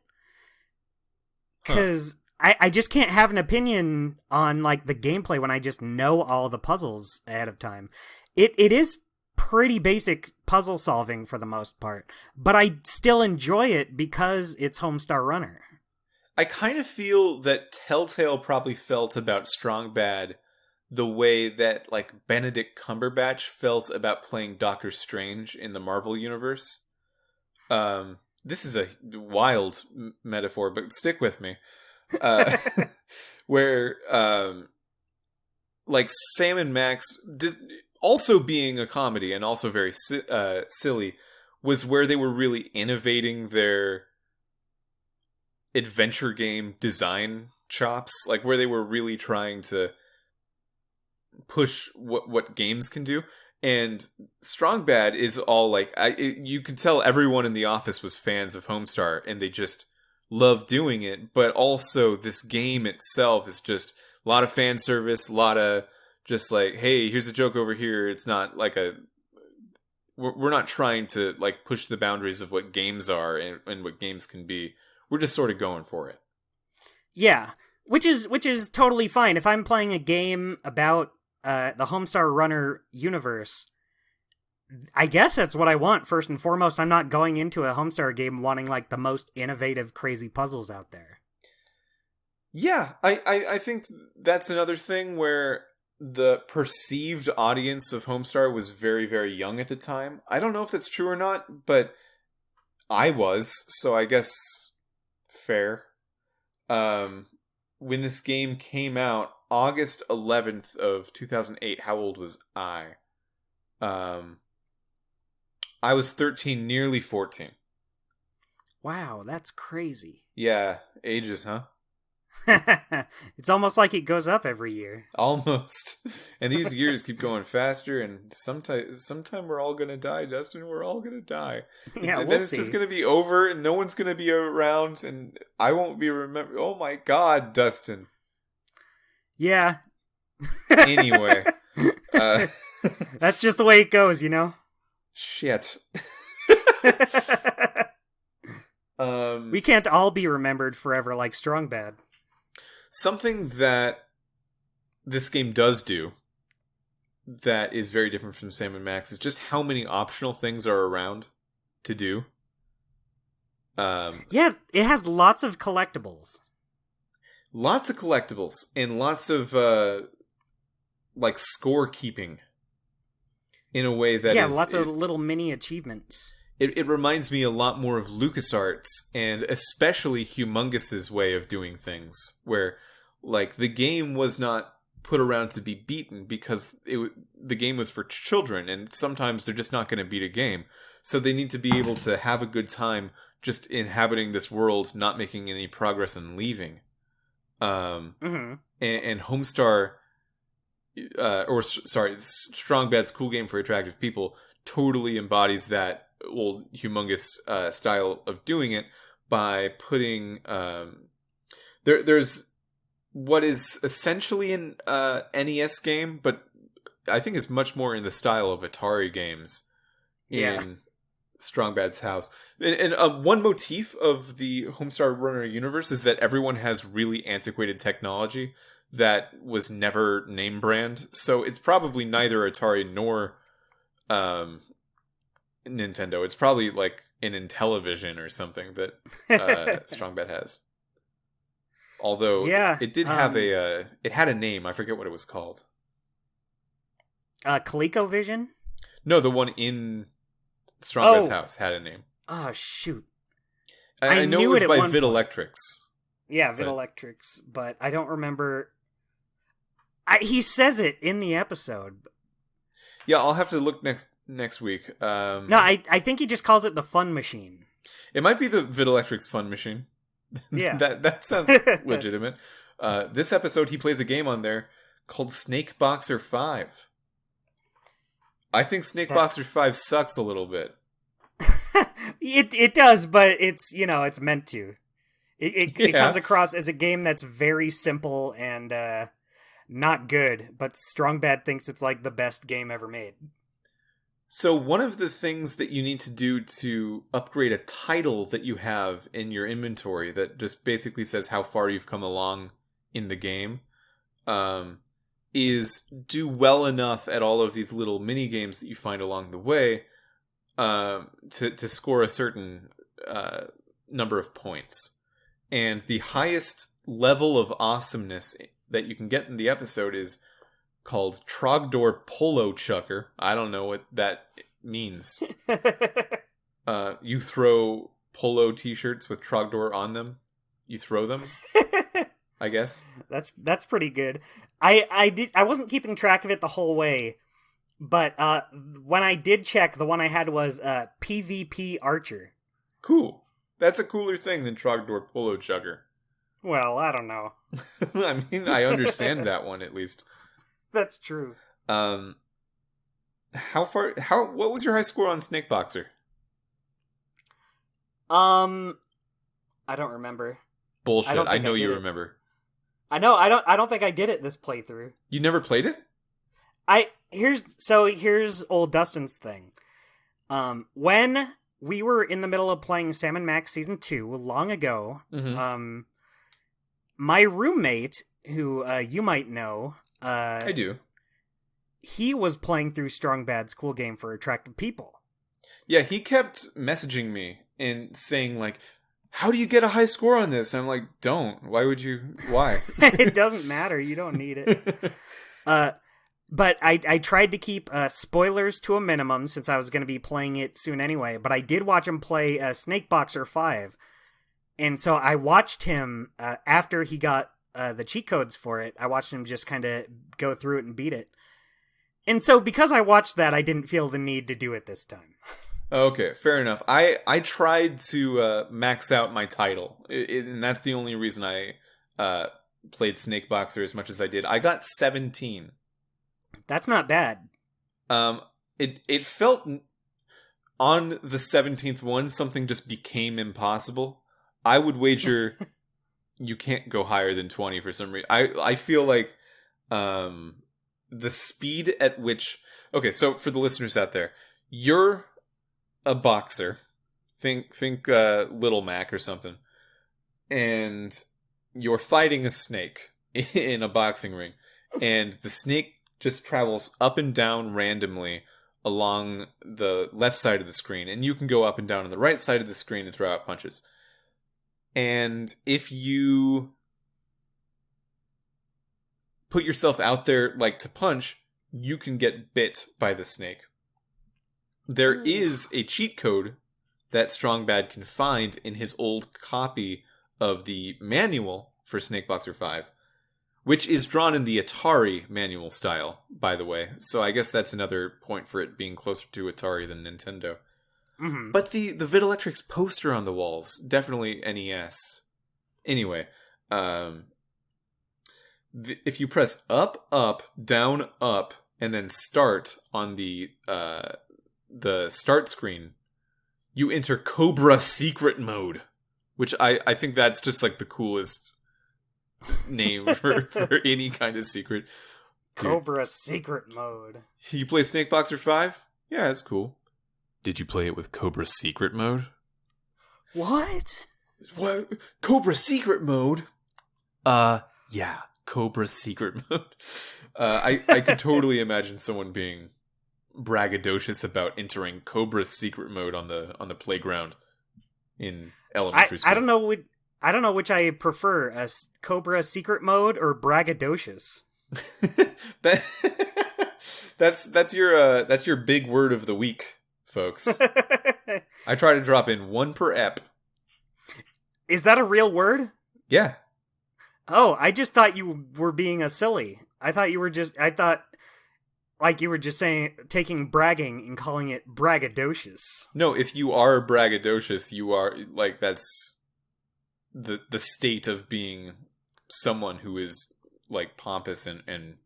Because I just can't have an opinion on like the gameplay when I just know all the puzzles ahead of time. It is pretty basic puzzle solving for the most part, but I still enjoy it because it's Homestar Runner. I kind of feel that Telltale probably felt about Strong Bad the way that like Benedict Cumberbatch felt about playing Doctor Strange in the Marvel Universe. This is a wild metaphor, but stick with me. Where, like, Sam & Max, also being a comedy and also very silly, was where they were really innovating their adventure game design chops. Like, where they were really trying to push what games can do. And Strong Bad is all like, you could tell everyone in the office was fans of Homestar and they just love doing it. But also this game itself is just a lot of fan service, a lot of just like, hey, here's a joke over here. It's not like we're not trying to like push the boundaries of what games are and what games can be. We're just sort of going for it. Yeah, which is totally fine. If I'm playing a game about the Homestar Runner universe, I guess that's what I want first and foremost. I'm not going into a Homestar game wanting like the most innovative, crazy puzzles out there. Yeah, I think that's another thing where the perceived audience of Homestar was very, very young at the time. I don't know if that's true or not, but I was, so I guess fair. When this game came out, August 11th of 2008, how old was I? I was 13, nearly 14. Wow, that's crazy. Yeah, ages, huh? It's almost like it goes up every year. Almost. And these years keep going faster, and sometime we're all gonna die, Dustin. We're all gonna die. Yeah, we'll then see. it's just gonna be over, and no one's gonna be around, and I won't be remembered. Oh my God, Dustin. Yeah. Anyway. That's just the way it goes, you know? Shit. We can't all be remembered forever like Strong Bad. Something that this game does do that is very different from Sam & Max is just how many optional things are around to do. Yeah, it has lots of collectibles. Lots of collectibles and lots of like scorekeeping in a way that is, lots of little mini achievements. It reminds me a lot more of LucasArts and especially Humongous's way of doing things, where like the game was not put around to be beaten because the game was for children, and sometimes they're just not going to beat a game. So they need to be able to have a good time just inhabiting this world, not making any progress and leaving. And Homestar, Strong Bad's Cool Game for Attractive People totally embodies that old humongous style of doing it by putting there's what is essentially an NES game, but I think is much more in the style of Atari games in Strong Bad's house. And one motif of the Homestar Runner universe is that everyone has really antiquated technology that was never name brand, so it's probably neither Atari nor Nintendo. It's probably like an Intellivision or something that Strong Bad has. Although it did have it had a name. I forget what it was called. ColecoVision? No, the one in Strong Bad's house had a name. Oh, shoot. I know it was by Videlectrix. Yeah, Videlectrix, but I don't remember. He says it in the episode. Yeah, I'll have to look next week. No, I think he just calls it the Fun Machine. It might be the Videlectrix Fun Machine. Yeah. that sounds legitimate. This episode, he plays a game on there called Snake Boxer 5. I think Snake Boxer 5 sucks a little bit. It does, but it's meant to. It comes across as a game that's very simple and not good, but Strong Bad thinks it's like the best game ever made. So one of the things that you need to do to upgrade a title that you have in your inventory that just basically says how far you've come along in the game is do well enough at all of these little mini games that you find along the way to score a certain number of points. And the highest level of awesomeness that you can get in the episode is called Trogdor Polo Chucker. I don't know what that means. You throw polo t-shirts with Trogdor on them. You throw them, I guess. That's pretty good. I wasn't keeping track of it the whole way, but when I did check, the one I had was PvP Archer. Cool. That's a cooler thing than Trogdor Polo Chucker. Well, I don't know. I mean, I understand that one at least. That's true. What was your high score on Snake Boxer? I don't remember. Bullshit. I know you remember. I know. I don't think I did it this playthrough. You never played it? Here's old Dustin's thing. When we were in the middle of playing Sam & Max Season 2 long ago, my roommate, who you might know, I do. He was playing through Strong Bad's Cool Game for Attractive People. Yeah, he kept messaging me and saying, like, how do you get a high score on this? I'm like, don't. Why would you? Why? It doesn't matter. You don't need it. But I tried to keep spoilers to a minimum since I was going to be playing it soon anyway. But I did watch him play Snake Boxer 5. And so I watched him, after he got the cheat codes for it, I watched him just kind of go through it and beat it. And so because I watched that, I didn't feel the need to do it this time. Okay, fair enough. I tried to max out my title, and that's the only reason played Snake Boxer as much as I did. I got 17. That's not bad. It felt on the 17th one something just became impossible. I would wager you can't go higher than 20 for some reason. I feel like the speed at which... Okay, so for the listeners out there, you're a boxer. Think Little Mac or something. And you're fighting a snake in a boxing ring. And the snake just travels up and down randomly along the left side of the screen. And you can go up and down on the right side of the screen and throw out punches. And if you put yourself out there like to punch, you can get bit by the snake. There is a cheat code that Strong Bad can find in his old copy of the manual for Snake Boxer 5, which is drawn in the Atari manual style, by the way. So I guess that's another point for it being closer to Atari than Nintendo. Mm-hmm. But the Videlectrix poster on the walls, definitely NES. Anyway, if you press up, up, down, up, and then start on the start screen, you enter Cobra Secret Mode, which I think that's just like the coolest name for any kind of secret. Dude, Cobra Secret Mode. you play Snake Boxer 5? Yeah, it's cool. Did you play it with Cobra Secret Mode? What? What? Cobra Secret Mode? Yeah, Cobra Secret Mode. I could totally imagine someone being braggadocious about entering Cobra Secret Mode on the playground in elementary school. I don't know which I prefer, Cobra Secret Mode or braggadocious. That's your big word of the week, folks. I try to drop in one per ep. Is that a real word? Yeah. Oh, I just thought you were being a silly. I thought you were just saying, taking bragging and calling it braggadocious. No, if you are braggadocious, you are, like, that's the state of being someone who is, like, pompous and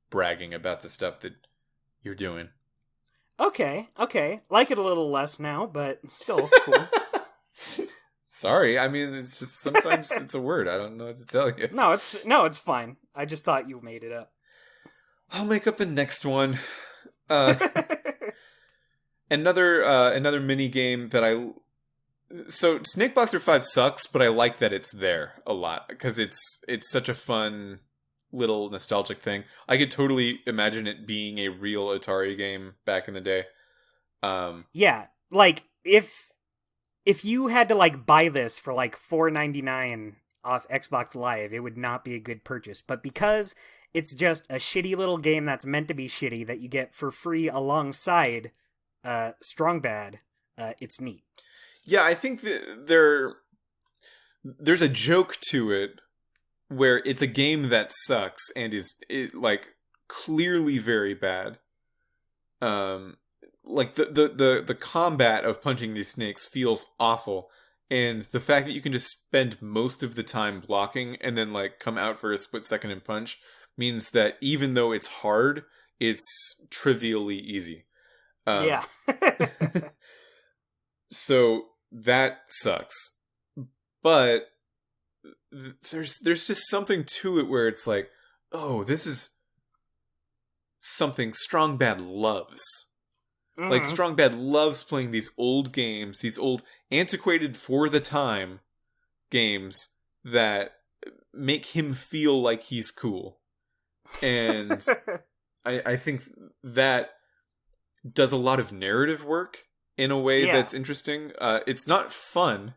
bragging about the stuff that you're doing. Okay. Like it a little less now, but still cool. Sorry, I mean, it's just sometimes it's a word. I don't know what to tell you. No, it's fine. I just thought you made it up. I'll make up the next one. Another mini game that so Snake Boxer 5 sucks, but I like that it's there a lot because it's such a fun little nostalgic thing. I could totally imagine it being a real Atari game back in the day. Yeah, like if you had to like buy this for like $4.99 off Xbox Live, it would not be a good purchase. But because it's just a shitty little game that's meant to be shitty that you get for free alongside Strong Bad, it's neat. Yeah, I think there's a joke to it where it's a game that sucks and is like clearly very bad. Like the combat of punching these snakes feels awful, and the fact that you can just spend most of the time blocking and then like come out for a split second and punch means that even though it's hard, it's trivially easy. Yeah. So that sucks. But there's just something to it where it's like, oh, this is something Strong Bad loves. Mm-hmm. Like, Strong Bad loves playing these old games, these old antiquated for the time games that make him feel like he's cool. And I think that does a lot of narrative work in a way that's interesting. It's not fun.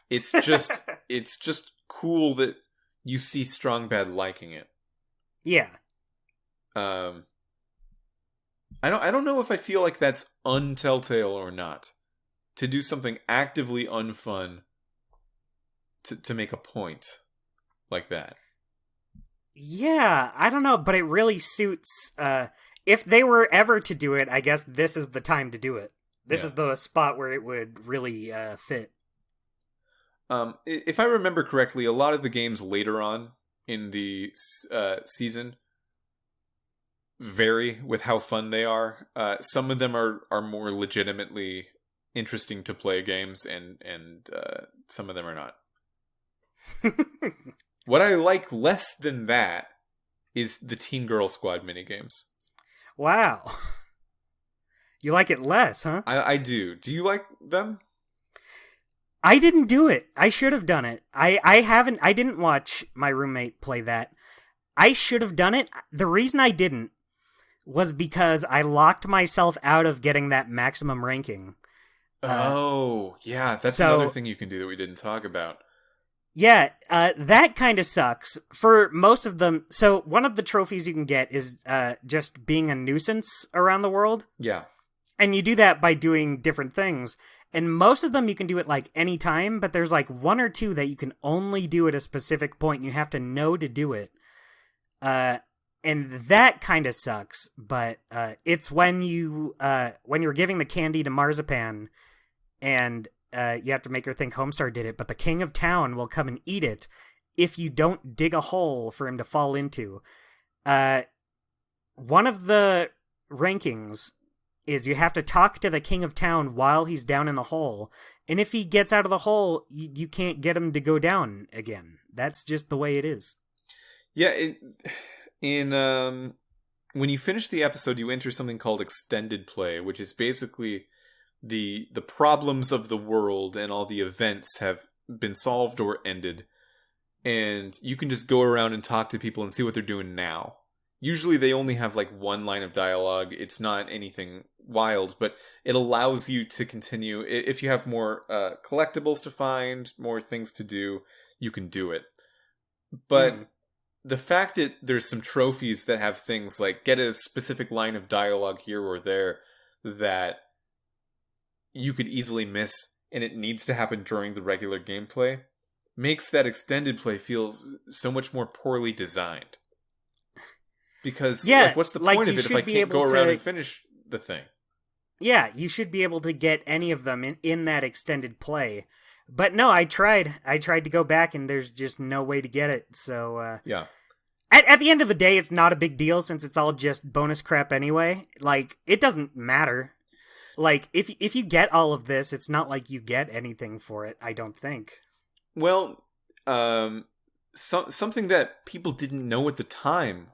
It's just cool that you see Strong Bad liking it. Yeah. I don't know if I feel like that's un-Telltale or not. To do something actively unfun to make a point like that. Yeah, I don't know, but it really suits if they were ever to do it, I guess this is the time to do it. This is the spot where it would really fit. If I remember correctly, a lot of the games later on in the season vary with how fun they are. Some of them are more legitimately interesting to play games, and some of them are not. What I like less than that is the Teen Girl Squad minigames. Wow. You like it less, huh? I do. Do you like them? I didn't do it. I should have done it. I didn't watch my roommate play that. I should have done it. The reason I didn't was because I locked myself out of getting that maximum ranking. Yeah, that's another thing you can do that we didn't talk about. Yeah, that kind of sucks. For most of them, so one of the trophies you can get is just being a nuisance around the world. Yeah. And you do that by doing different things. And most of them you can do it like any time, but there's like one or two that you can only do at a specific point, and you have to know to do it. And that kind of sucks, but it's when you're giving the candy to Marzipan, and you have to make her think Homestar did it, but the king of town will come and eat it if you don't dig a hole for him to fall into. One of the rankings is you have to talk to the king of town while he's down in the hole, and if he gets out of the hole, you can't get him to go down again. That's just the way it is. Yeah, when you finish the episode, you enter something called extended play, which is basically the problems of the world and all the events have been solved or ended, and you can just go around and talk to people and see what they're doing now. Usually they only have like one line of dialogue. It's not anything wild, but it allows you to continue. If you have more collectibles to find, more things to do, you can do it. But the fact that there's some trophies that have things like get a specific line of dialogue here or there that you could easily miss, and it needs to happen during the regular gameplay, makes that extended play feel so much more poorly designed. Because, what's the point of it if I can't go around and finish the thing? Yeah, you should be able to get any of them in that extended play. But no, I tried to go back, and there's just no way to get it, so... yeah. At the end of the day, it's not a big deal, since it's all just bonus crap anyway. Like, it doesn't matter. Like, if you get all of this, it's not like you get anything for it, I don't think. Well, something that people didn't know at the time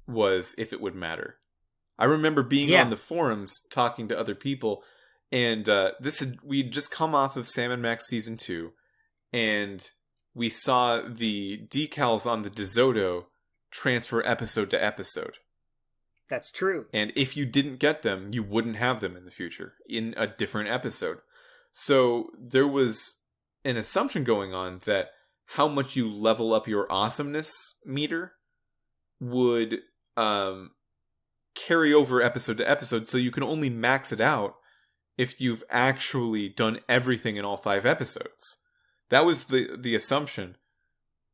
was if it would matter. I remember being on the forums talking to other people, and we'd just come off of Sam & Max Season 2, and we saw the decals on the DeSoto transfer episode to episode. That's true. And if you didn't get them, you wouldn't have them in the future, in a different episode. So there was an assumption going on that how much you level up your awesomeness meter would carry over episode to episode, so you can only max it out if you've actually done everything in all 5 episodes. That was the assumption,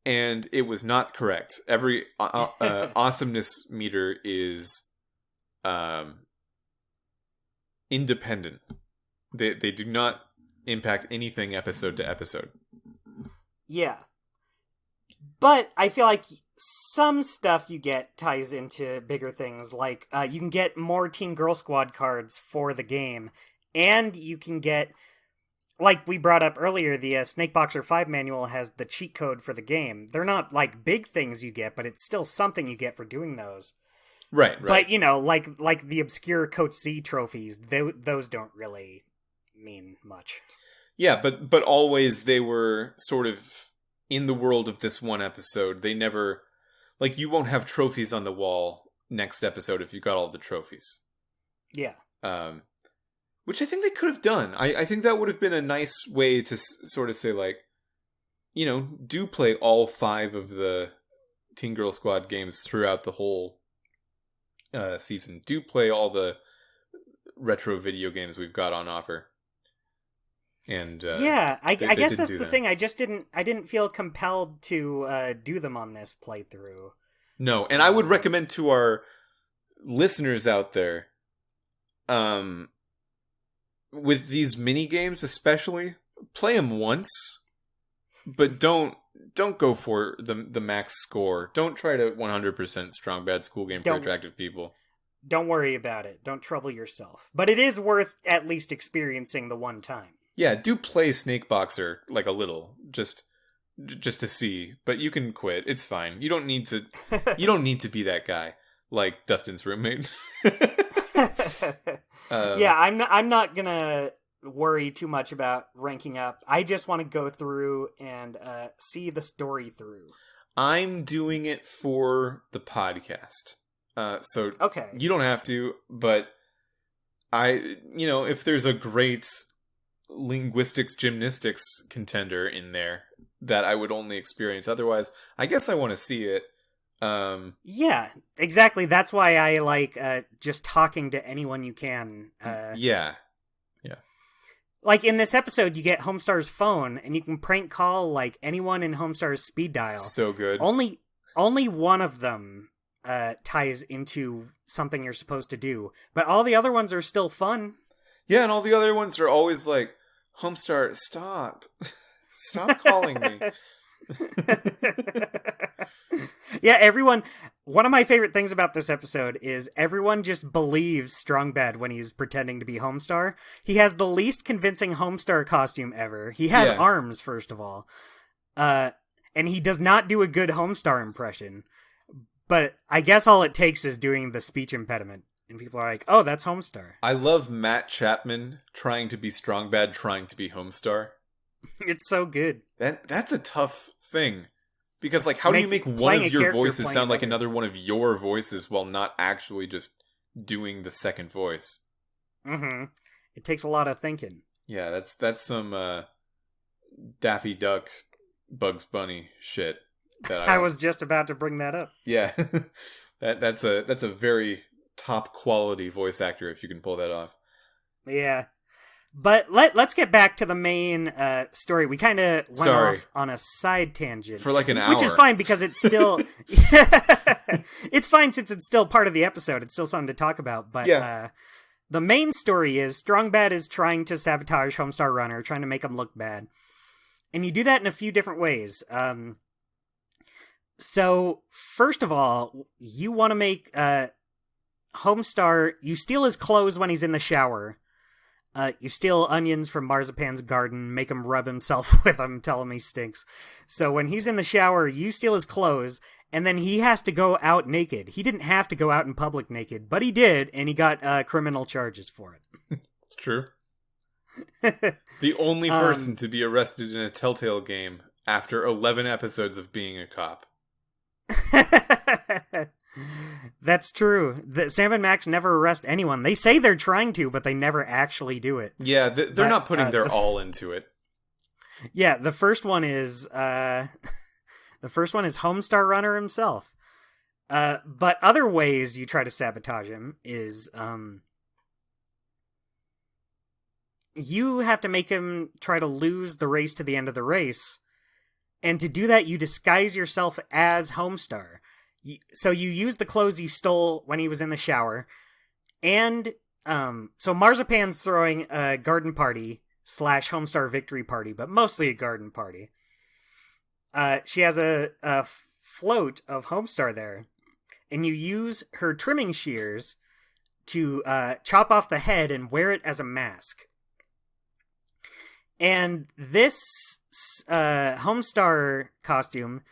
and it was not correct. Every awesomeness meter is independent. They do not impact anything episode to episode. Yeah. But I feel like some stuff you get ties into bigger things, like you can get more Teen Girl Squad cards for the game, and you can get, like we brought up earlier, the Snakeboxer 5 manual has the cheat code for the game. They're not like big things you get, but it's still something you get for doing those. Right. But, you know, like the obscure Coach Z trophies, those don't really mean much. Yeah, but always they were sort of in the world of this one episode. They never... Like, you won't have trophies on the wall next episode if you got all the trophies. Yeah. Which I think they could have done. I think that would have been a nice way to sort of say, like, you know, do play all 5 of the Teen Girl Squad games throughout the whole season. Do play all the retro video games we've got on offer. And I guess that's the thing. I didn't feel compelled to do them on this playthrough. No, and I would recommend to our listeners out there, with these mini games especially, play them once, but don't go for the max score. Don't try to 100% Strong Bad School Game for attractive people. Don't worry about it. Don't trouble yourself. But it is worth at least experiencing the one time. Yeah, do play Snake Boxer like a little, just to see. But you can quit. It's fine. You don't need to. You don't need to be that guy like Dustin's roommate. Yeah, I'm not gonna worry too much about ranking up. I just want to go through and see the story through. I'm doing it for the podcast. So okay. You don't have to, but if there's a great linguistics gymnastics contender in there that I would only experience otherwise, I guess I want to see it. Yeah, exactly. That's why I like just talking to anyone you can. Yeah. Like in this episode, you get Homestar's phone, and you can prank call like anyone in Homestar's speed dial. So good. Only one of them ties into something you're supposed to do, but all the other ones are still fun. Yeah, and all the other ones are always like, Homestar, stop. Stop calling me. Yeah, everyone... One of my favorite things about this episode is everyone just believes Strong Bad when he's pretending to be Homestar. He has the least convincing Homestar costume ever. He has arms, first of all. And he does not do a good Homestar impression. But I guess all it takes is doing the speech impediment. And people are like, oh, that's Homestar. I love Matt Chapman trying to be Strong Bad, trying to be Homestar. It's so good. That's a tough thing. Because, like, how do you make one of your voices sound like another one of your voices while not actually just doing the second voice? Mm-hmm. It takes a lot of thinking. Yeah, that's some Daffy Duck, Bugs Bunny shit. That I was just about to bring that up. Yeah, that's a very top quality voice actor if you can pull that off. Yeah. But let's get back to the main story. We kind of went off on a side tangent. For like an hour. Which is fine because it's still... it's fine since it's still part of the episode. It's still something to talk about. But the main story is Strong Bad is trying to sabotage Homestar Runner, trying to make him look bad. And you do that in a few different ways. So, first of all, you want to make Homestar... You steal his clothes when he's in the shower. You steal onions from Marzipan's garden, make him rub himself with them, tell him he stinks. So when he's in the shower, you steal his clothes, and then he has to go out naked. He didn't have to go out in public naked, but he did, and he got criminal charges for it. True. The only person to be arrested in a Telltale game after 11 episodes of being a cop. That's true. Sam and Max never arrest anyone. They say they're trying to, but they never actually do it. Yeah, they're not putting their all into it. Yeah, the first one is Homestar Runner himself. But other ways you try to sabotage him is you have to make him try to lose the race to the end of the race. And to do that, you disguise yourself as Homestar. So you use the clothes you stole when he was in the shower. And so Marzipan's throwing a garden party / Homestar victory party, but mostly a garden party. She has a float of Homestar there. And you use her trimming shears to chop off the head and wear it as a mask. And this Homestar costume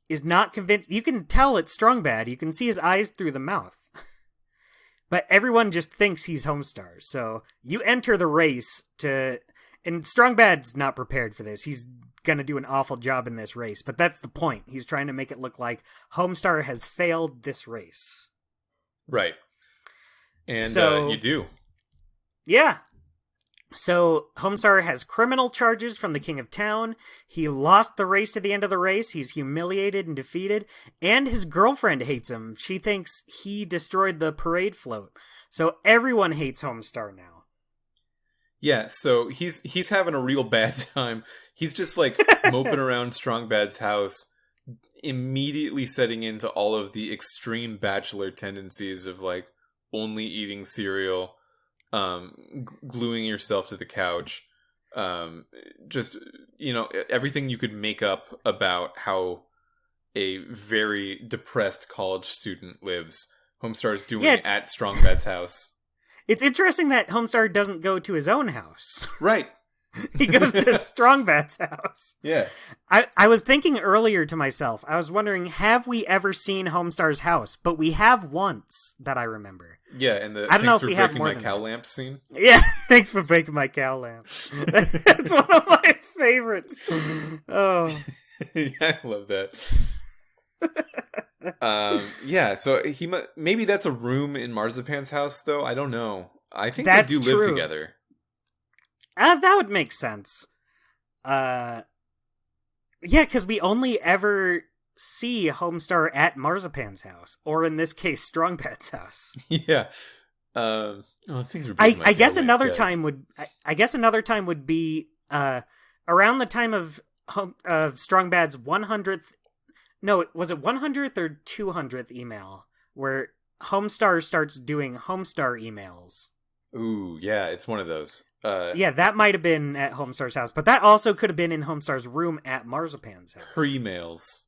is not convinced. You can tell it's Strong Bad. You can see his eyes through the mouth. But everyone just thinks he's Homestar. So you enter the race to... And Strong Bad's not prepared for this. He's gonna do an awful job in this race. But that's the point. He's trying to make it look like Homestar has failed this race. Right. And so, you do. Yeah. So, Homestar has criminal charges from the King of Town. He lost the race to the end of the race. He's humiliated and defeated. And his girlfriend hates him. She thinks he destroyed the parade float. So, everyone hates Homestar now. Yeah, so he's having a real bad time. He's just, like, moping around Strong Bad's house, immediately setting into all of the extreme bachelor tendencies of, like, only eating cereal, gluing yourself to the couch, Just, everything you could make up about how a very depressed college student lives, Homestar's doing at Strongbad's house. It's interesting that Homestar doesn't go to his own house. Right. He goes to Strongbad's house. Yeah. I was thinking earlier to myself, I was wondering, have we ever seen Homestar's house? But we have once, that I remember. Yeah, and I don't know if we have more than my cow lamp scene. Yeah, thanks for breaking my cow lamp. That's one of my favorites. Oh. Yeah, I love that. Yeah, so maybe that's a room in Marzipan's house, though. I don't know. I think they do live together. That would make sense. Yeah, because we only ever see Homestar at Marzipan's house, or in this case, Strongbad's house. Yeah. Things are. I guess another time would. I guess another time would be around the time of Strongbad's 100th. No, was it 100th or 200th email where Homestar starts doing Homestar emails? Ooh, yeah, it's one of those. Yeah, that might have been at Homestar's house, but that also could have been in Homestar's room at Marzipan's house. Pre-mails.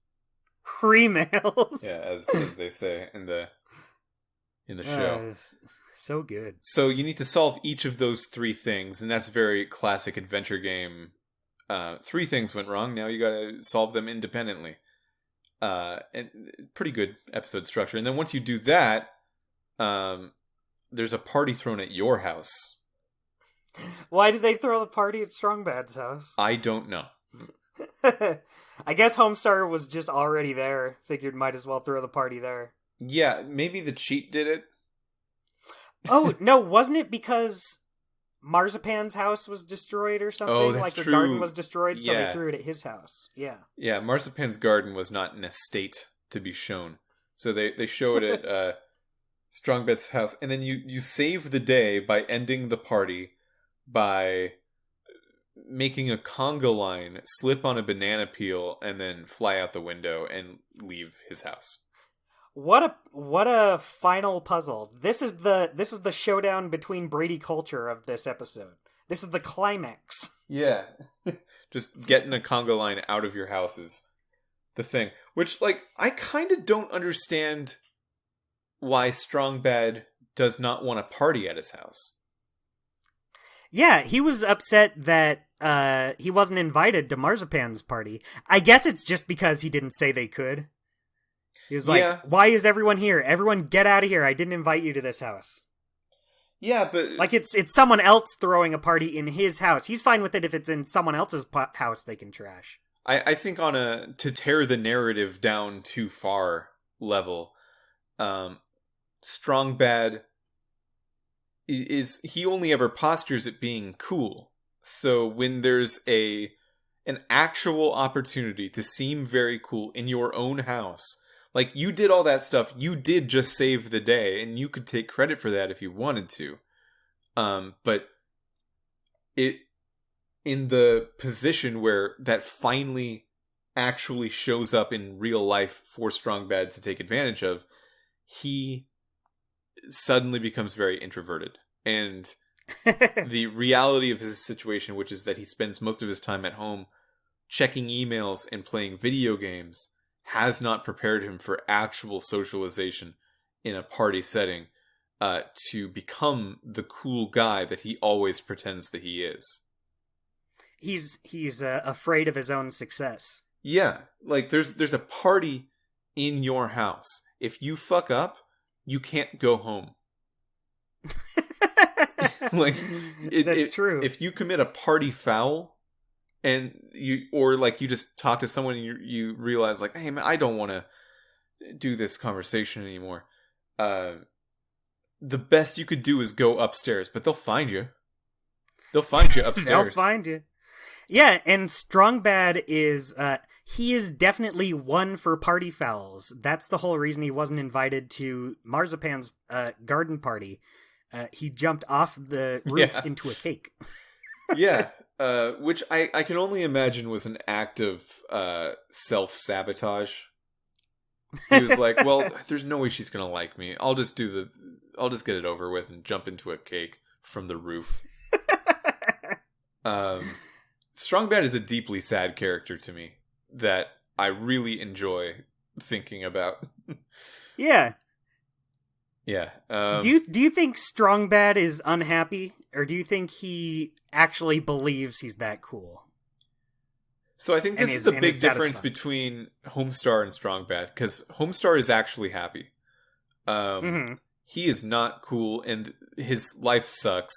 Yeah, as they say in the show. So good. So you need to solve each of those three things, and that's very classic adventure game. Three things went wrong. Now you got to solve them independently. And pretty good episode structure. And then once you do that, there's a party thrown at your house. Why did they throw the party at Strongbad's house? I don't know. I guess Homestar was just already there. Figured might as well throw the party there. Yeah, maybe the cheat did it. Oh, no, wasn't it because Marzipan's house was destroyed or something? Oh, that's like the true. Garden was destroyed, so they threw it at his house. Yeah. Yeah, Marzipan's garden was not in a state to be shown. So they show it at Strongbad's house. And then you save the day by ending the party by making a conga line, slip on a banana peel, and then fly out the window and leave his house. What a final puzzle. This is the showdown between Brady culture of this episode. This is the climax. Yeah. Just getting a conga line out of your house is the thing. Which, I kind of don't understand why Strongbad does not want to party at his house. Yeah, he was upset that he wasn't invited to Marzipan's party. I guess it's just because he didn't say they could. He was like, why is everyone here? Everyone get out of here. I didn't invite you to this house. Yeah, but... it's someone else throwing a party in his house. He's fine with it if it's in someone else's house they can trash. I think on a to tear the narrative down too far level, Strongbad he only ever postures at being cool. So when there's an actual opportunity to seem very cool in your own house, you did all that stuff, you did just save the day, and you could take credit for that if you wanted to. But in the position where that finally actually shows up in real life for Strongbad to take advantage of, he suddenly becomes very introverted. And the reality of his situation, which is that he spends most of his time at home checking emails and playing video games, has not prepared him for actual socialization in a party setting to become the cool guy that he always pretends that he is. He's afraid of his own success. Yeah, there's a party in your house. If you fuck up, you can't go home. That's true. If you commit a party foul, and you just talk to someone and you realize hey man, I don't want to do this conversation anymore. The best you could do is go upstairs, but they'll find you. They'll find you upstairs. They'll find you. Yeah, and Strongbad is he is definitely one for party fouls. That's the whole reason he wasn't invited to Marzipan's garden party. He jumped off the roof into a cake. Yeah, which I can only imagine was an act of self-sabotage. He was like, well, there's no way she's going to like me. I'll just get it over with and jump into a cake from the roof. Strong Bad is a deeply sad character to me that I really enjoy thinking about. Yeah. Yeah. Do you think Strong Bad is unhappy, or do you think he actually believes he's that cool? So I think this is the big difference between Homestar and Strong Bad, because Homestar is actually happy. He is not cool, and his life sucks.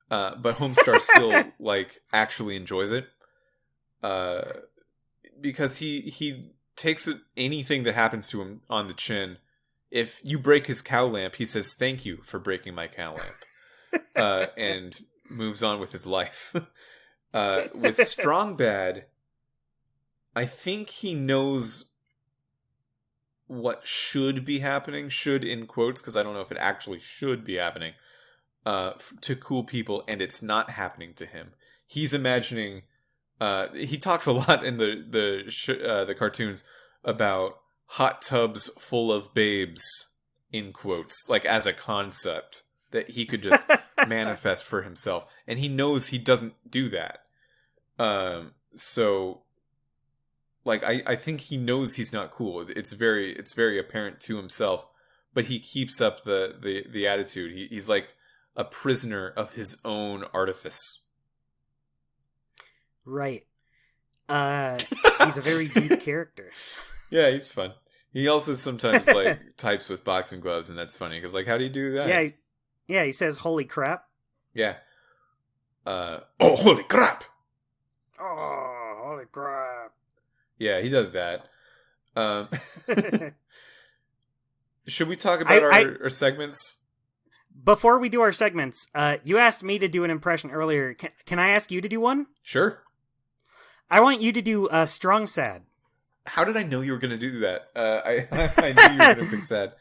But Homestar still like actually enjoys it, because he takes anything that happens to him on the chin. If you break his cow lamp, he says thank you for breaking my cow lamp, and moves on with his life. With Strong Bad, I think he knows what should be happening. Should in quotes, because I don't know if it actually should be happening. To cool people, and it's not happening to him. He's imagining. He talks a lot in the cartoons about hot tubs full of babes, in quotes, like as a concept that he could just manifest for himself, and he knows he doesn't do that. So, like, I think he knows he's not cool. It's very apparent to himself, but he keeps up the attitude. He's like a prisoner of his own artifice. Right. He's a very deep character. Yeah, he's fun. He also sometimes like types with boxing gloves, and that's funny because like, how do you do that? Yeah. He says, "Holy crap!" Yeah. Oh, holy crap! Oh, holy crap! Yeah, he does that. Should we talk about our segments? Before we do our segments, you asked me to do an impression earlier. Can I ask you to do one? Sure. I want you to do Strong Sad. How did I know you were going to do that? I knew you were going to pick sad.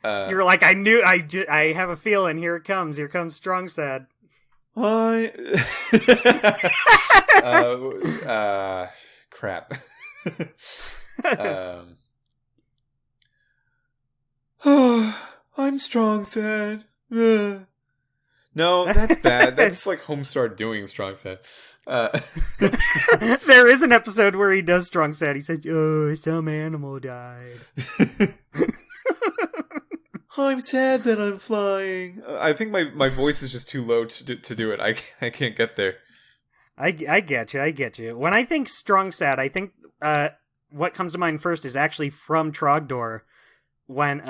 You were like, I have a feeling. Here it comes. Here comes Strong Sad. Crap. I'm strong sad. No, that's bad. That's like Homestar doing Strong Sad. There is an episode where he does Strong Sad. He said, "Oh, some animal died." I'm sad that I'm flying. I think my voice is just too low to do it. I can't get there. I get you. When I think Strong Sad, I think what comes to mind first is actually from Trogdor. When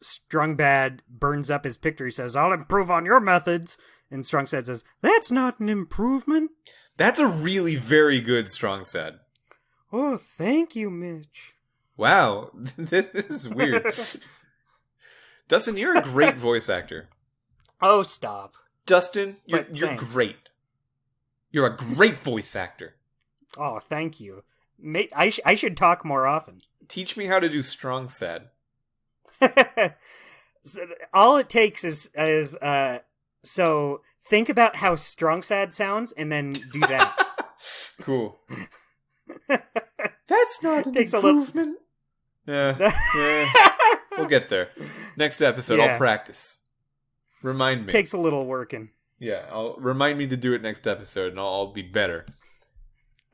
Strong Bad burns up his picture, he says, "I'll improve on your methods." And Strong Sad says, "That's not an improvement." That's a really very good Strong Sad. Oh, thank you, Mitch. Wow, this is weird. Dustin, you're a great voice actor. Oh, stop. Dustin, you're great. You're a great voice actor. Oh, thank you. I should talk more often. Teach me how to do Strong Sad. So all it takes is so think about how Strong Sad sounds and then do that. Cool. That's not an improvement. Yeah. We'll get there. Next episode, I'll practice. Remind me. Takes a little working. Yeah, remind me to do it next episode, and I'll be better.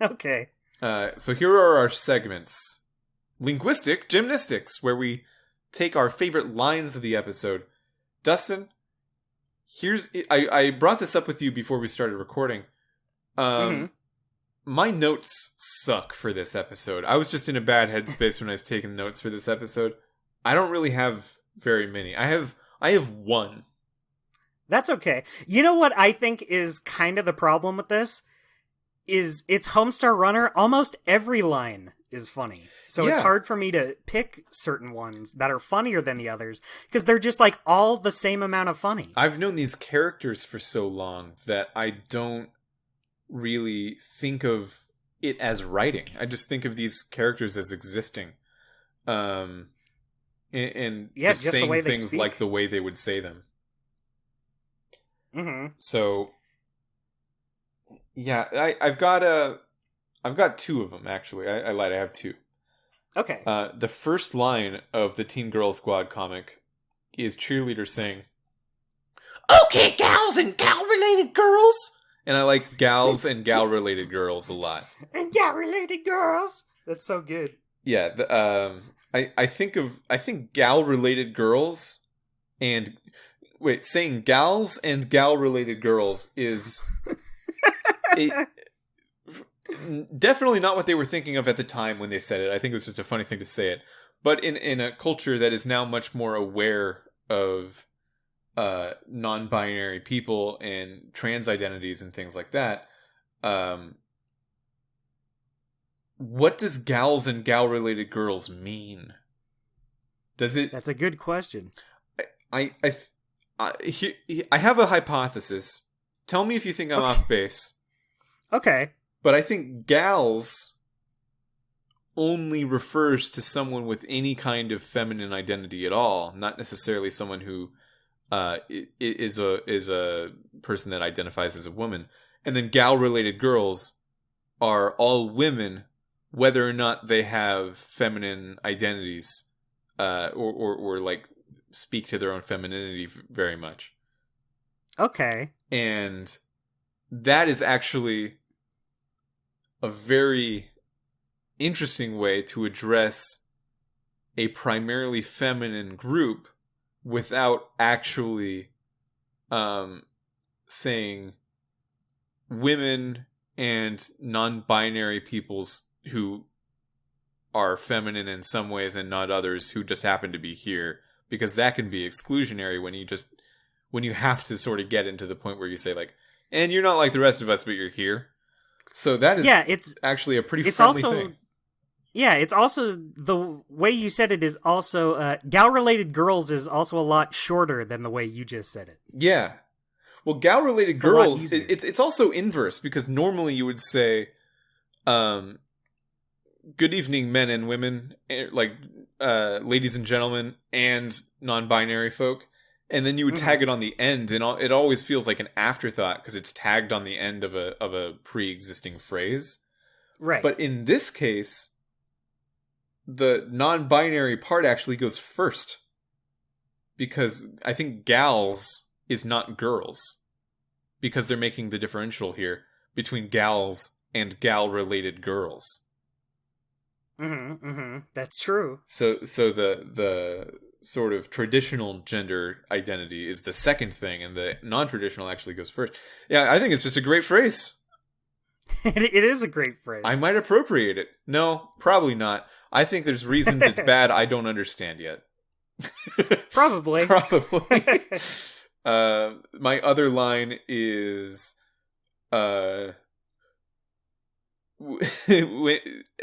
Okay. So here are our segments. Linguistic Gymnastics, where we take our favorite lines of the episode. Dustin, I brought this up with you before we started recording. My notes suck for this episode. I was just in a bad headspace when I was taking notes for this episode. I don't really have very many. I have one. That's okay. You know what I think is kind of the problem with this? Is it's Homestar Runner. Almost every line is funny. So it's hard for me to pick certain ones that are funnier than the others, because they're just like all the same amount of funny. I've known these characters for so long that I don't really think of it as writing. I just think of these characters as existing. And just saying the way things like the way they would say them. Mm-hmm. So, yeah, I've got two of them, actually. I lied, I have two. Okay. The first line of the Teen Girl Squad comic is Cheerleader saying, "Okay, gals and gal-related girls," And I like gals and gal-related girls a lot. And gal-related girls. That's so good. Yeah, I think gal-related girls and saying gals and gal-related girls is definitely not what they were thinking of at the time when they said it. I think it was just a funny thing to say it. But in a culture that is now much more aware of non-binary people and trans identities and things like that, what does gals and gal-related girls mean? Does it? That's a good question. I have a hypothesis. Tell me if you think I'm off base. Okay. But I think gals only refers to someone with any kind of feminine identity at all, not necessarily someone who is a person that identifies as a woman. And then gal-related girls are all women, whether or not they have feminine identities, or like speak to their own femininity very much. Okay. And that is actually a very interesting way to address a primarily feminine group without actually saying women and non-binary peoples who are feminine in some ways and not others who just happen to be here, because that can be exclusionary when you have to sort of get into the point where you say like, and you're not like the rest of us, but you're here. So that is it's actually a pretty friendly thing. Yeah, it's also, the way you said it is also, gal-related girls is also a lot shorter than the way you just said it. Yeah. Well, gal-related girls, it's also inverse, because normally you would say, good evening, men and women, like, ladies and gentlemen, and non-binary folk. And then you would tag it on the end, and it always feels like an afterthought, because it's tagged on the end of a pre-existing phrase. Right. But in this case, the non-binary part actually goes first, because I think gals is not girls, because they're making the differential here between gals and gal-related girls. That's true. So the sort of traditional gender identity is the second thing, and the non-traditional actually goes first. Yeah, I think it's just a great phrase. It is a great phrase. I might appropriate it. No, probably not. I think there's reasons it's bad I don't understand yet. Probably. My other line is at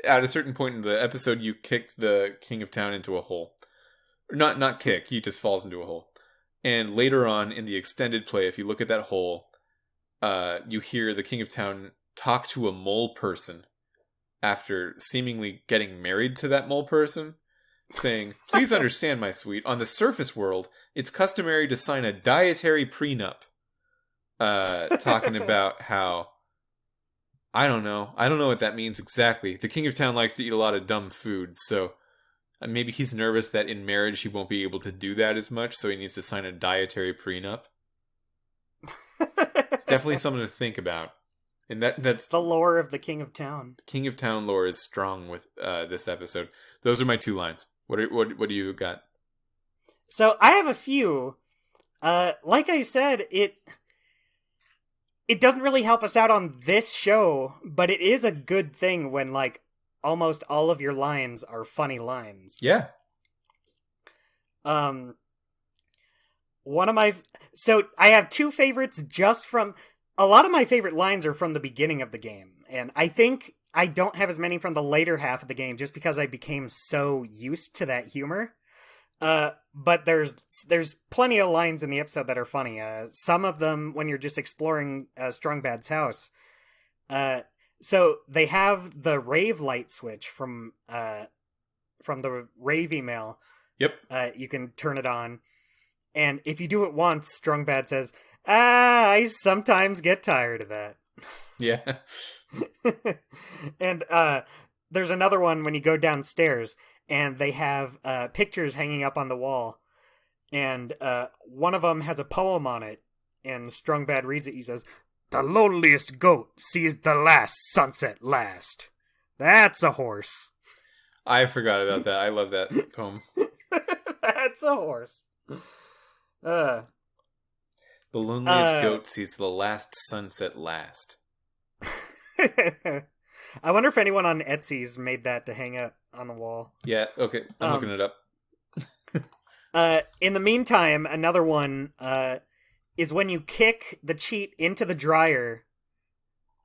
a certain point in the episode, you kick the King of Town into a hole. Not kick, he just falls into a hole. And later on in the extended play, if you look at that hole, you hear the King of Town talk to a mole person after seemingly getting married to that mole person, saying, "Please understand, my sweet, on the surface world, it's customary to sign a dietary prenup." Talking about how, I don't know what that means exactly. The King of Town likes to eat a lot of dumb food, so maybe he's nervous that in marriage he won't be able to do that as much, so he needs to sign a dietary prenup. It's definitely something to think about. And that's the lore of the King of Town. King of Town lore is strong with this episode. Those are my 2 lines. What do you got? So I have a few. Like I said, it doesn't really help us out on this show, but it is a good thing when like almost all of your lines are funny lines. Yeah. So I have 2 favorites just from, a lot of my favorite lines are from the beginning of the game, and I think I don't have as many from the later half of the game just because I became so used to that humor. But there's plenty of lines in the episode that are funny. Some of them when you're just exploring Strongbad's house. So they have the rave light switch from the rave email. Yep. You can turn it on, and if you do it once, Strongbad says, I sometimes get tired of that. Yeah. And there's another one when you go downstairs, and they have pictures hanging up on the wall, and one of them has a poem on it, and Strongbad reads it. He says, The loneliest goat sees the last sunset last. That's a horse. I forgot about that. I love that poem. That's a horse. The loneliest goat sees the last sunset last. I wonder if anyone on Etsy's made that to hang up on the wall. Yeah, okay. I'm looking it up. In the meantime, another one is when you kick the cheat into the dryer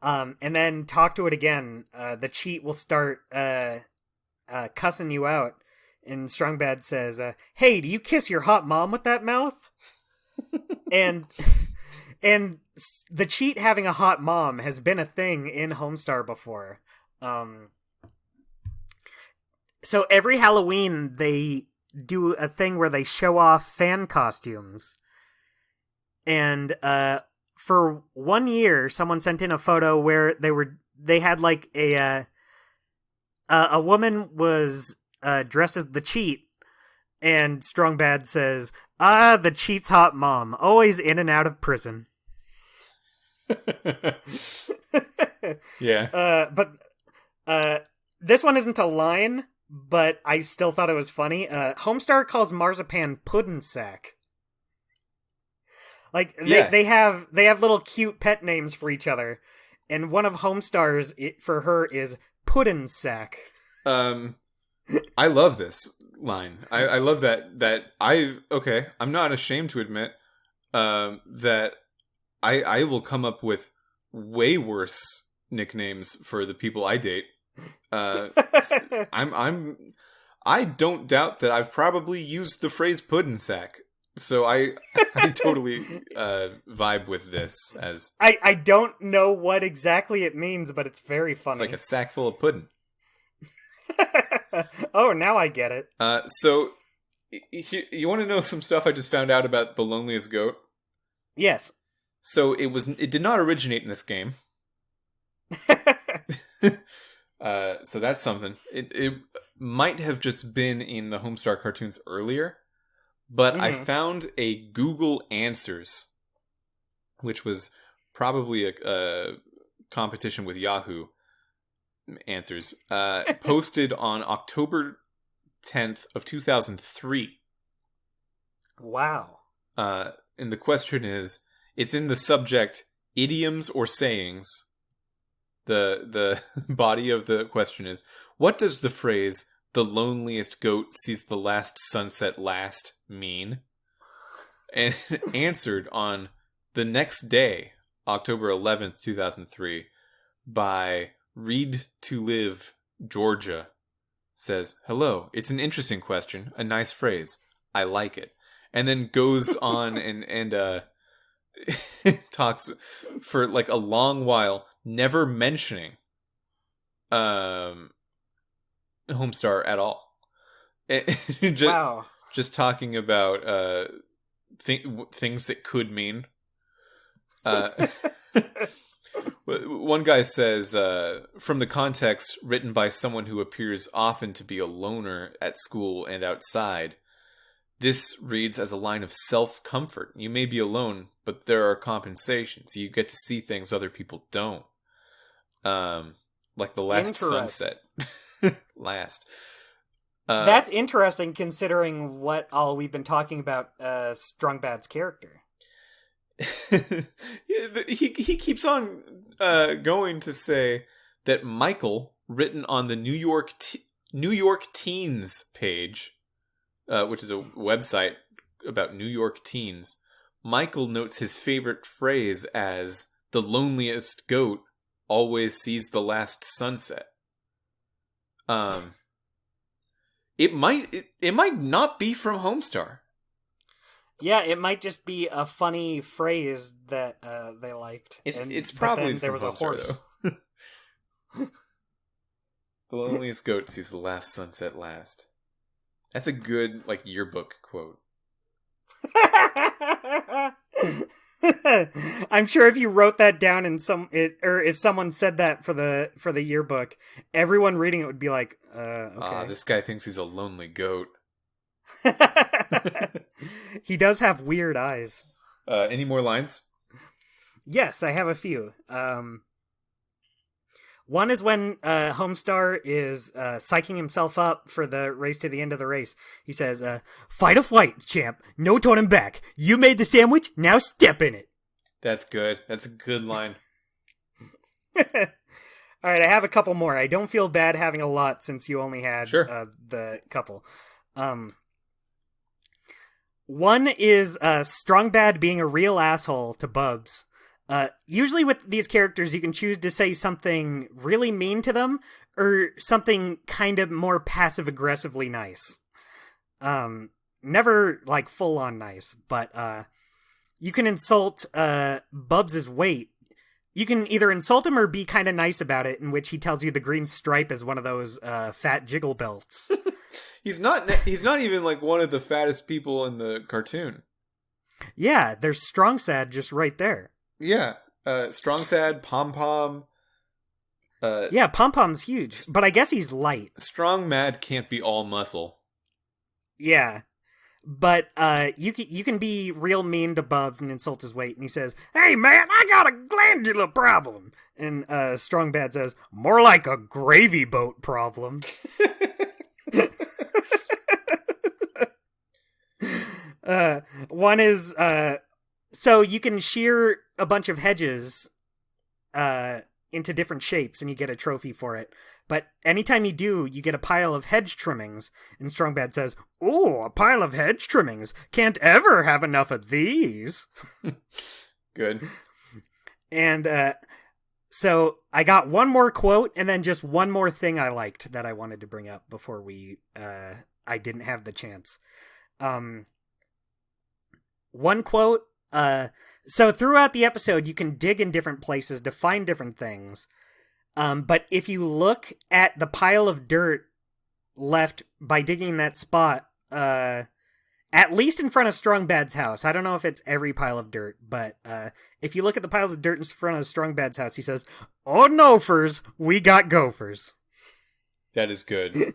and then talk to it again, the cheat will start cussing you out. And Strongbad says, hey, do you kiss your hot mom with that mouth? and the cheat having a hot mom has been a thing in Homestar before. So every Halloween, they do a thing where they show off fan costumes. And for 1 year, someone sent in a photo where they had like a woman was dressed as the cheat, and Strongbad says, the cheat's hot mom, always in and out of prison. Yeah. But this one isn't a line, but I still thought it was funny. Homestar calls Marzipan Puddin' Sack. Like they have little cute pet names for each other, and one of Homestar's for her is Puddin' Sack. I love this line. I love that I'm not ashamed to admit that I will come up with way worse nicknames for the people I date. I don't doubt that I've probably used the phrase puddin' sack. So I totally vibe with this as I don't know what exactly it means, but it's very funny. It's like a sack full of pudding. Oh, now I get it. So you want to know some stuff I just found out about the loneliest goat? Yes. So it did not originate in this game. So that's something. It might have just been in the Homestar cartoons earlier, but I found a Google Answers, which was probably a competition with Yahoo Answers, posted on October 10th of 2003. Wow. And the question is, it's in the subject idioms or sayings. The body of the question is, what does the phrase "the loneliest goat sees the last sunset last" mean? And answered on the next day, October 11th, 2003, by Read to Live, Georgia, says, "Hello, it's an interesting question, a nice phrase. I like it." And then goes on and talks for like a long while, never mentioning Homestar at all. Wow. Just talking about things that could mean. One guy says, from the context written by someone who appears often to be a loner at school and outside, this reads as a line of self-comfort. You may be alone, but there are compensations. You get to see things other people don't. Like the last sunset. Last. That's interesting considering what all we've been talking about Strongbad's character. he keeps on going to say that Michael, written on the New York Teens page, which is a website about New York teens, Michael notes his favorite phrase as "the loneliest goat always sees the last sunset." It might not be from Homestar. Yeah, it might just be a funny phrase that they liked. It's probably there was a Homestar, horse. Though. The loneliest goat sees the last sunset last. That's a good yearbook quote. I'm sure if you wrote that down in or if someone said that for the yearbook, everyone reading it would be like, okay. This guy thinks he's a lonely goat. He does have weird eyes. Any more lines? Yes, I have a few. One is when Homestar is psyching himself up for the race to the end of the race. He says, fight or flight, champ. No turning back. You made the sandwich, now step in it. That's good. That's a good line. All right, I have a couple more. I don't feel bad having a lot since you only had the couple. One is Strong Bad being a real asshole to Bubs. Usually with these characters, you can choose to say something really mean to them or something kind of more passive-aggressively nice. Never, like, full-on nice, but you can insult Bubs' weight. You can either insult him or be kind of nice about it, in which he tells you the green stripe is one of those fat jiggle belts. He's not even, like, one of the fattest people in the cartoon. Yeah, there's Strong Sad just right there. Yeah, Strong Sad, Pom Pom. Yeah, Pom Pom's huge, but I guess he's light. Strong Mad can't be all muscle. Yeah, but you can be real mean to Bubs and insult his weight, and he says, "Hey man, I got a glandular problem," and Strong Bad says, "More like a gravy boat problem." One is so you can shear a bunch of hedges into different shapes and you get a trophy for it. But anytime you do, you get a pile of hedge trimmings. And Strong Bad says, "Ooh, a pile of hedge trimmings. Can't ever have enough of these." Good. And so I got one more quote and then just one more thing I liked that I wanted to bring up before I didn't have the chance. One quote, so throughout the episode, you can dig in different places to find different things. But if you look at the pile of dirt left by digging that spot, at least in front of Strong Bad's house, I don't know if it's every pile of dirt, but if you look at the pile of dirt in front of Strong Bad's house, he says, "Oh, nofers, we got gophers." That is good.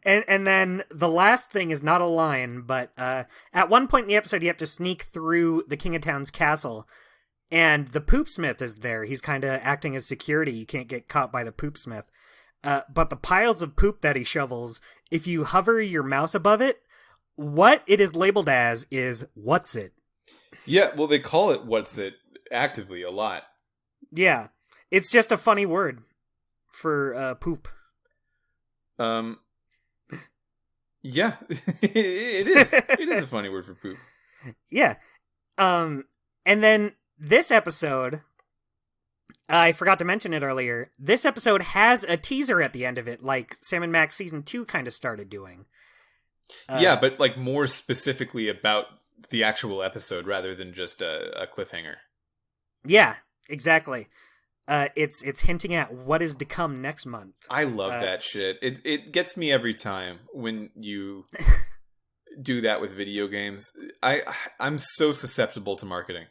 And then the last thing is not a line, but at one point in the episode, you have to sneak through the King of Town's castle, and the Poopsmith is there. He's kind of acting as security. You can't get caught by the Poopsmith. But the piles of poop that he shovels, if you hover your mouse above it, what it is labeled as is "What's it?" Yeah, well, they call it "What's it?" actively a lot. Yeah, it's just a funny word for poop. Yeah, it is. It is a funny word for poop. Yeah. And then this episode, I forgot to mention it earlier. This episode has a teaser at the end of it, like Sam and Max season 2 kind of started doing. Yeah, but like more specifically about the actual episode rather than just a cliffhanger. Yeah, exactly. It's hinting at what is to come next month. I love that shit. It gets me every time when you do that with video games. I'm so susceptible to marketing.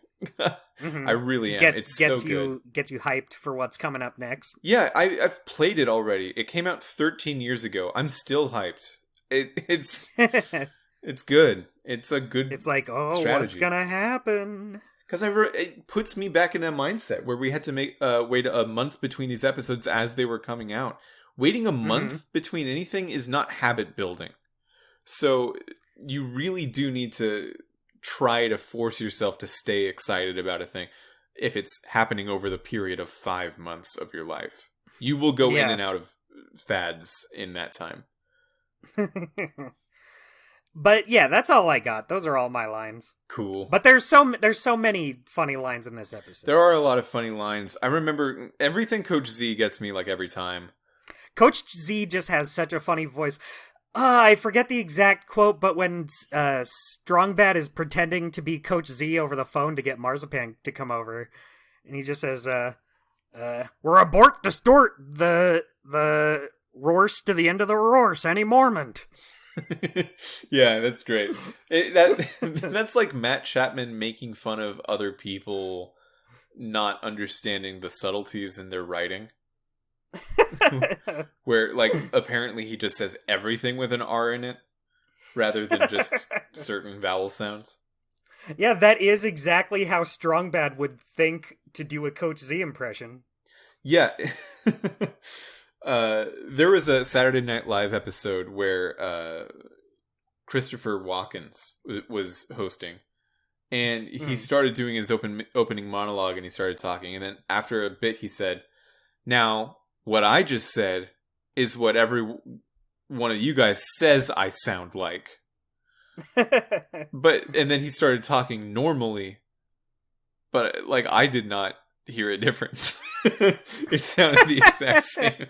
Mm-hmm. I really am. It's so good. Gets you hyped for what's coming up next. Yeah, I've played it already. It came out 13 years ago. I'm still hyped. It's it's good. It's a good. It's like, oh, strategy. What's gonna happen? Because it puts me back in that mindset where we had to wait a month between these episodes as they were coming out. Waiting a month between anything is not habit building. So you really do need to try to force yourself to stay excited about a thing if it's happening over the period of 5 months of your life. You will go in and out of fads in that time. But yeah, that's all I got. Those are all my lines. Cool. But there's so many funny lines in this episode. There are a lot of funny lines. I remember everything Coach Z gets me like every time. Coach Z just has such a funny voice. I forget the exact quote, but when Strong Bad is pretending to be Coach Z over the phone to get Marzipan to come over, and he just says, "We're abort distort the roarse to the end of the roarse any moment." Yeah, that's great. That's like Matt Chapman making fun of other people not understanding the subtleties in their writing. Where, like, apparently he just says everything with an R in it rather than just certain vowel sounds. Yeah, that is exactly how Strong Bad would think to do a Coach Z impression. Yeah. There was a Saturday Night Live episode where Christopher Walken was hosting, and he started doing his opening monologue, and he started talking, and then after a bit he said, "Now, what I just said is what every one of you guys says I sound like." And then he started talking normally, but like I did not hear a difference. It sounded the exact same.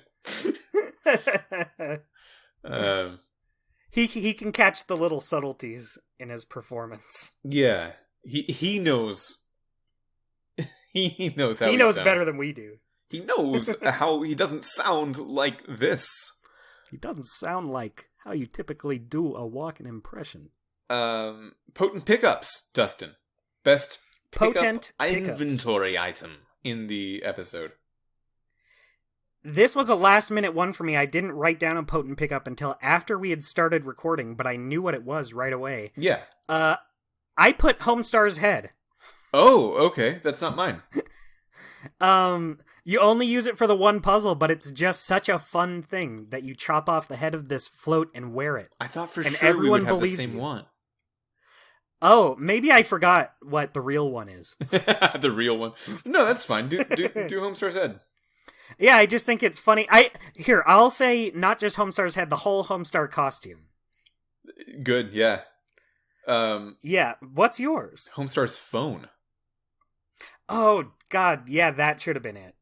He can catch the little subtleties in his performance. Yeah, he knows. He knows how he knows better than we do. He knows how he doesn't sound like this. He doesn't sound like how you typically do a walking impression. Potent pickups, Dustin. Best potent inventory item in the episode. This was a last-minute one for me. I didn't write down a potent pickup until after we had started recording, but I knew what it was right away. Yeah. I put Homestar's head. Oh, okay. That's not mine. You only use it for the one puzzle, but it's just such a fun thing that you chop off the head of this float and wear it. I thought for sure we would have the same one. Oh, maybe I forgot what the real one is. The real one. No, that's fine. Do Homestar's head. Yeah, I just think it's funny. I'll say not just Homestar's head, the whole Homestar costume. Good, yeah. Yeah, what's yours? Homestar's phone. Oh, God, yeah, that should have been it.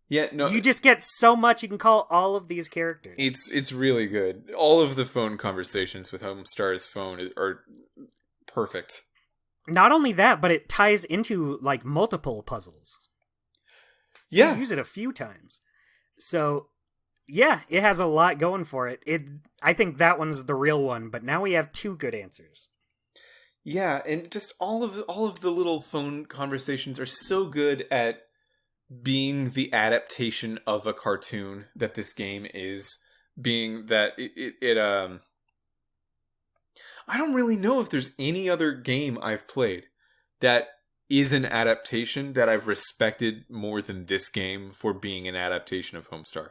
Yeah, no. You just get so much, you can call all of these characters. It's really good. All of the phone conversations with Homestar's phone are perfect. Not only that, but it ties into, like, multiple puzzles. Yeah. You use it a few times. So, yeah, it has a lot going for it. I think that one's the real one, but now we have two good answers. Yeah, and just all of the little phone conversations are so good at being the adaptation of a cartoon that this game is, being that it I don't really know if there's any other game I've played that is an adaptation that I've respected more than this game for being an adaptation of Homestar.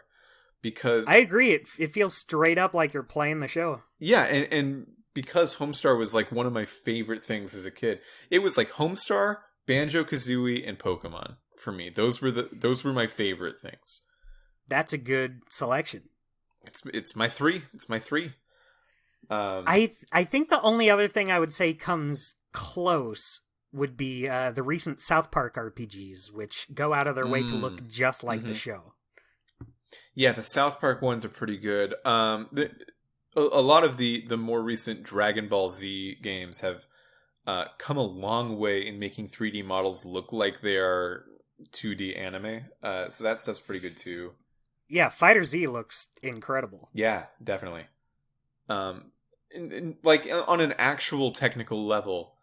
Because I agree, it feels straight up like you're playing the show. Yeah, and because Homestar was like one of my favorite things as a kid, it was like Homestar, Banjo-Kazooie, and Pokemon for me. Those were my favorite things. That's a good selection. It's my three. It's my three. I think the only other thing I would say comes close would be the recent South Park RPGs, which go out of their way to look just like the show. Yeah, the South Park ones are pretty good. A lot of the more recent Dragon Ball Z games have come a long way in making 3D models look like they are 2D anime. So that stuff's pretty good too. Yeah, Fighter Z looks incredible. Yeah, definitely. Like on an actual technical level,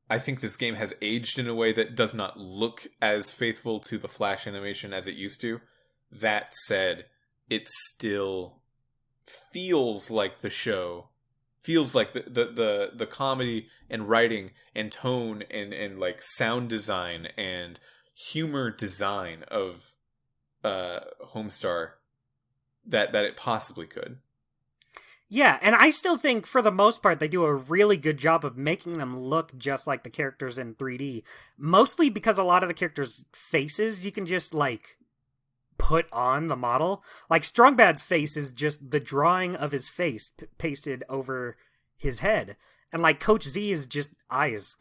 I think this game has aged in a way that does not look as faithful to the Flash animation as it used to. That said, it still feels like the show. Feels like the comedy and writing and tone and like sound design and humor design of Homestar that it possibly could. Yeah, and I still think, for the most part, they do a really good job of making them look just like the characters in 3D. Mostly because a lot of the characters' faces, you can just, like, put on the model. Like, Strong Bad's face is just the drawing of his face pasted over his head. And, like, Coach Z is just eyes.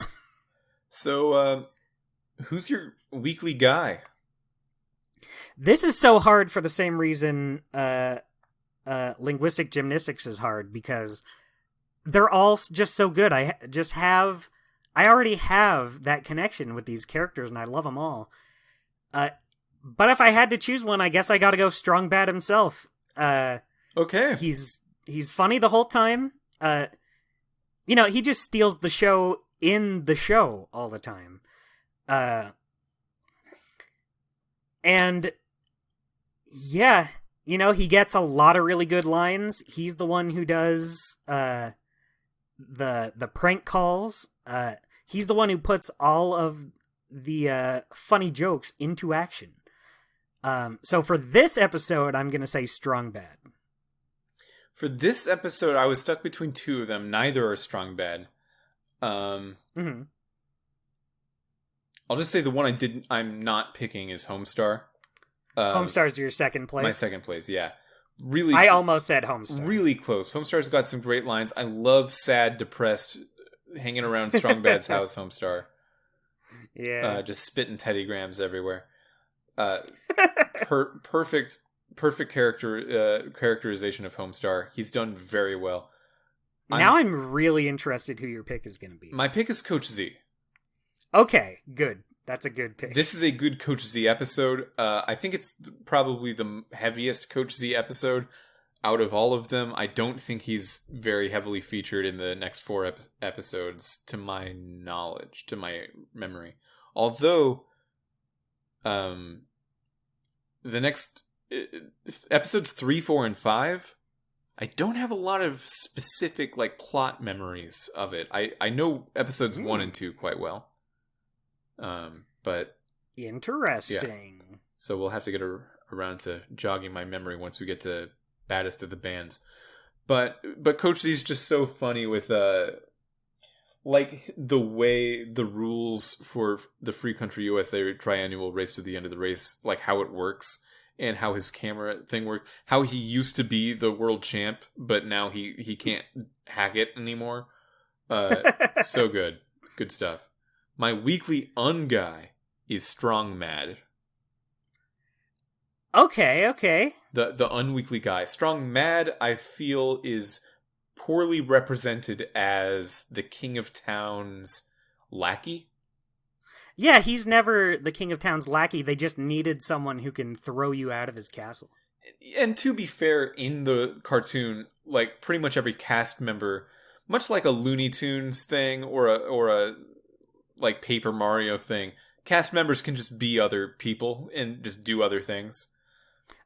So, who's your weekly guy? This is so hard for the same reason, Linguistic Gymnastics is hard, because they're all just so good. I already have that connection with these characters, and I love them all. But if I had to choose one, I guess I gotta go Strong Bad himself. Okay. He's funny the whole time. He just steals the show in the show all the time. And yeah, he gets a lot of really good lines. He's the one who does the prank calls. He's the one who puts all of the funny jokes into action. So for this episode, I'm going to say strong bad. For this episode, I was stuck between two of them. Neither are strong bad. Mm-hmm. I'll just say the one I'm not picking is Homestar. Homestar's your second place? My second place, yeah. Really, I almost said Homestar. Really close. Homestar's got some great lines. I love sad, depressed, hanging around Strong Bad's house, Homestar. Yeah. Just spitting teddygrams everywhere. Perfect characterization of Homestar. He's done very well. Now I'm really interested who your pick is going to be. My pick is Coach Z. Okay, good. That's a good pick. This is a good Coach Z episode. I think it's probably the heaviest Coach Z episode out of all of them. I don't think he's very heavily featured in the next 4 episodes, to my knowledge, to my memory. Although, the next episodes 3, 4, and 5, I don't have a lot of specific plot memories of it. I know episodes 1 and 2 quite well. But interesting. Yeah. So we'll have to get around to jogging my memory once we get to Baddest of the Bands. But Coach Z's just so funny with the way the rules for the Free Country USA triannual race to the end of the race, how it works and how his camera thing works, how he used to be the world champ, but now he can't hack it anymore. So good stuff. My weekly guy is Strong Mad. Okay. The unweekly guy. Strong Mad, I feel, is poorly represented as the King of Town's lackey. Yeah, he's never the King of Town's lackey. They just needed someone who can throw you out of his castle. And to be fair, in the cartoon, pretty much every cast member, much like a Looney Tunes thing or a Paper Mario thing, cast members can just be other people and just do other things.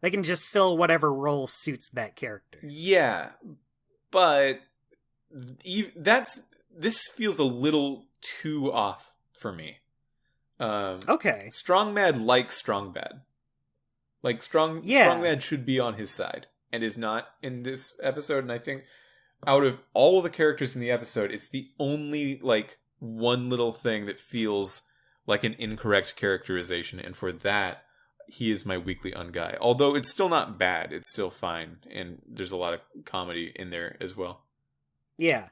They can just fill whatever role suits that character. Yeah, but this feels a little too off for me. Okay. Strong Mad likes Strong Bad. Strong Mad should be on his side and is not in this episode. And I think out of all the characters in the episode, it's the only one little thing that feels like an incorrect characterization, and for that, he is my weekly guy. Although it's still not bad, it's still fine, and there's a lot of comedy in there as well. Yeah.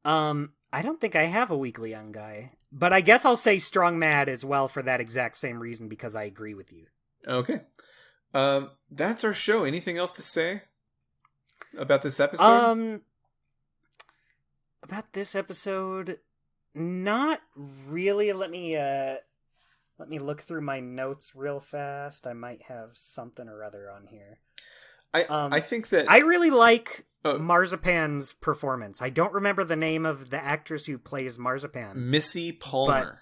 I don't think I have a weekly guy, but I guess I'll say Strong Mad as well for that exact same reason, because I agree with you. Okay. That's our show. Anything else to say about this episode? About this episode, not really. Let me look through my notes real fast. I might have something or other on here. I think that I really like Marzipan's performance. I don't remember the name of the actress who plays Marzipan. Missy Palmer.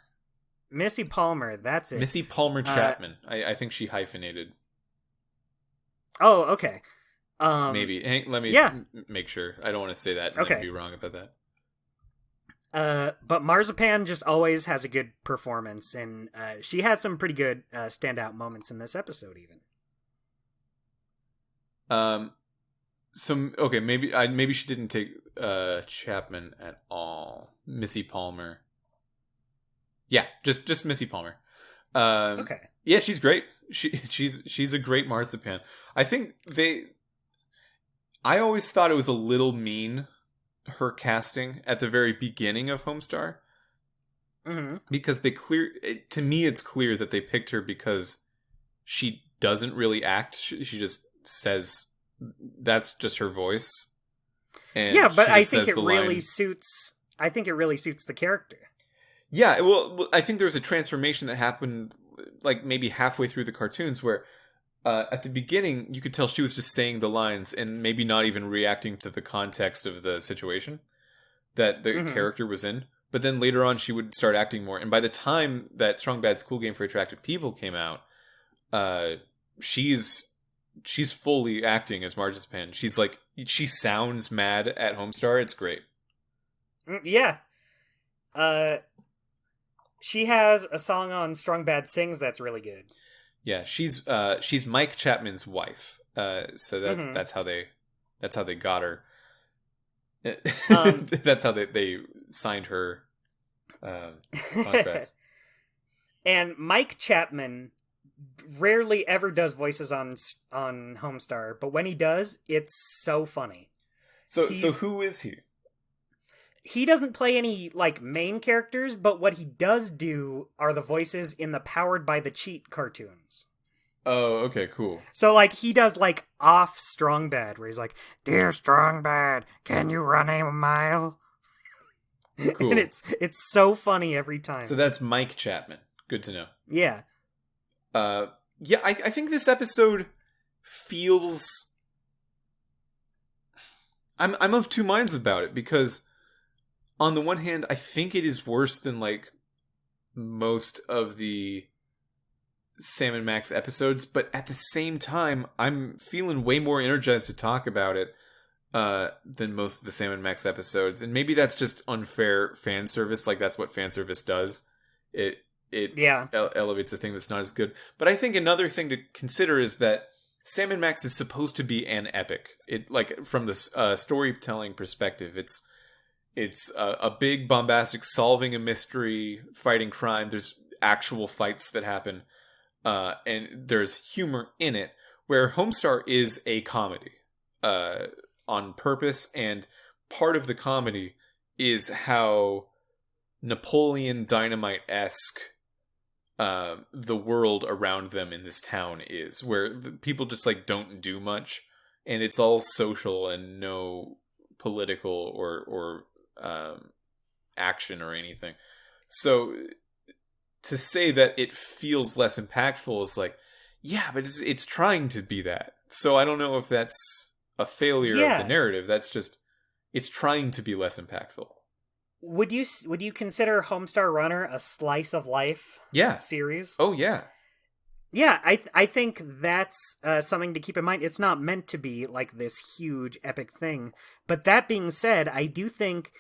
Missy Palmer, that's it. Missy Palmer Chapman. I think she hyphenated. Oh, okay. Maybe. Let me make sure. I don't want to say that and then be wrong about that. But Marzipan just always has a good performance, and she has some pretty good standout moments in this episode, even. Maybe she didn't take Chapman at all. Missy Palmer. Yeah, just Missy Palmer. Okay. Yeah, she's great. She's a great Marzipan. I think I always thought it was a little mean, her casting at the very beginning of Homestar. Mm-hmm. Because to me it's clear that they picked her because she doesn't really act. She just says that's just her voice. And yeah, but I think it really suits the character. Yeah, well, I think there was a transformation that happened maybe halfway through the cartoons where at the beginning you could tell she was just saying the lines and maybe not even reacting to the context of the situation that the character was in. But then later on she would start acting more. And by the time that Strong Bad School Game for Attractive People came out, she's fully acting as Marzipan. She sounds mad at Homestar. It's great. Yeah. She has a song on Strong Bad Sings that's really good. Yeah, she's Mike Chapman's wife. So that's how they got her. That's how they signed her contracts. And Mike Chapman rarely ever does voices on Homestar, but when he does, it's so funny. So who is he? He doesn't play any like main characters, but what he does do are the voices in the Powered by the Cheat cartoons. Oh, okay, cool. So like he does like off Strong Bad, where he's like, "Dear Strong Bad, can you run a mile?" Cool. And it's so funny every time. So that's Mike Chapman. Good to know. Yeah. Yeah, I think this episode feels... I'm of two minds about it, because on the one hand, I think it is worse than, like, most of the Sam and Max episodes, but at the same time, I'm feeling way more energized to talk about it than most of the Sam and Max episodes. And maybe that's just unfair fan service, like that's what fan service does. It elevates a thing that's not as good. But I think another thing to consider is that Sam and Max is supposed to be an epic. It, like, from the storytelling perspective, it's a big bombastic solving a mystery, fighting crime. There's actual fights that happen, and there's humor in it. Where Homestar is a comedy on purpose, and part of the comedy is how Napoleon Dynamite-esque the world around them in this town is, where people just like don't do much, and it's all social and no political or action or anything. So to say that it feels less impactful is like, yeah, but it's trying to be that. So I don't know if that's a failure of the narrative. That's just, it's trying to be less impactful. Would you consider Homestar Runner a slice of life series? Oh, yeah. Yeah, I think that's something to keep in mind. It's not meant to be like this huge epic thing. But that being said, I do think,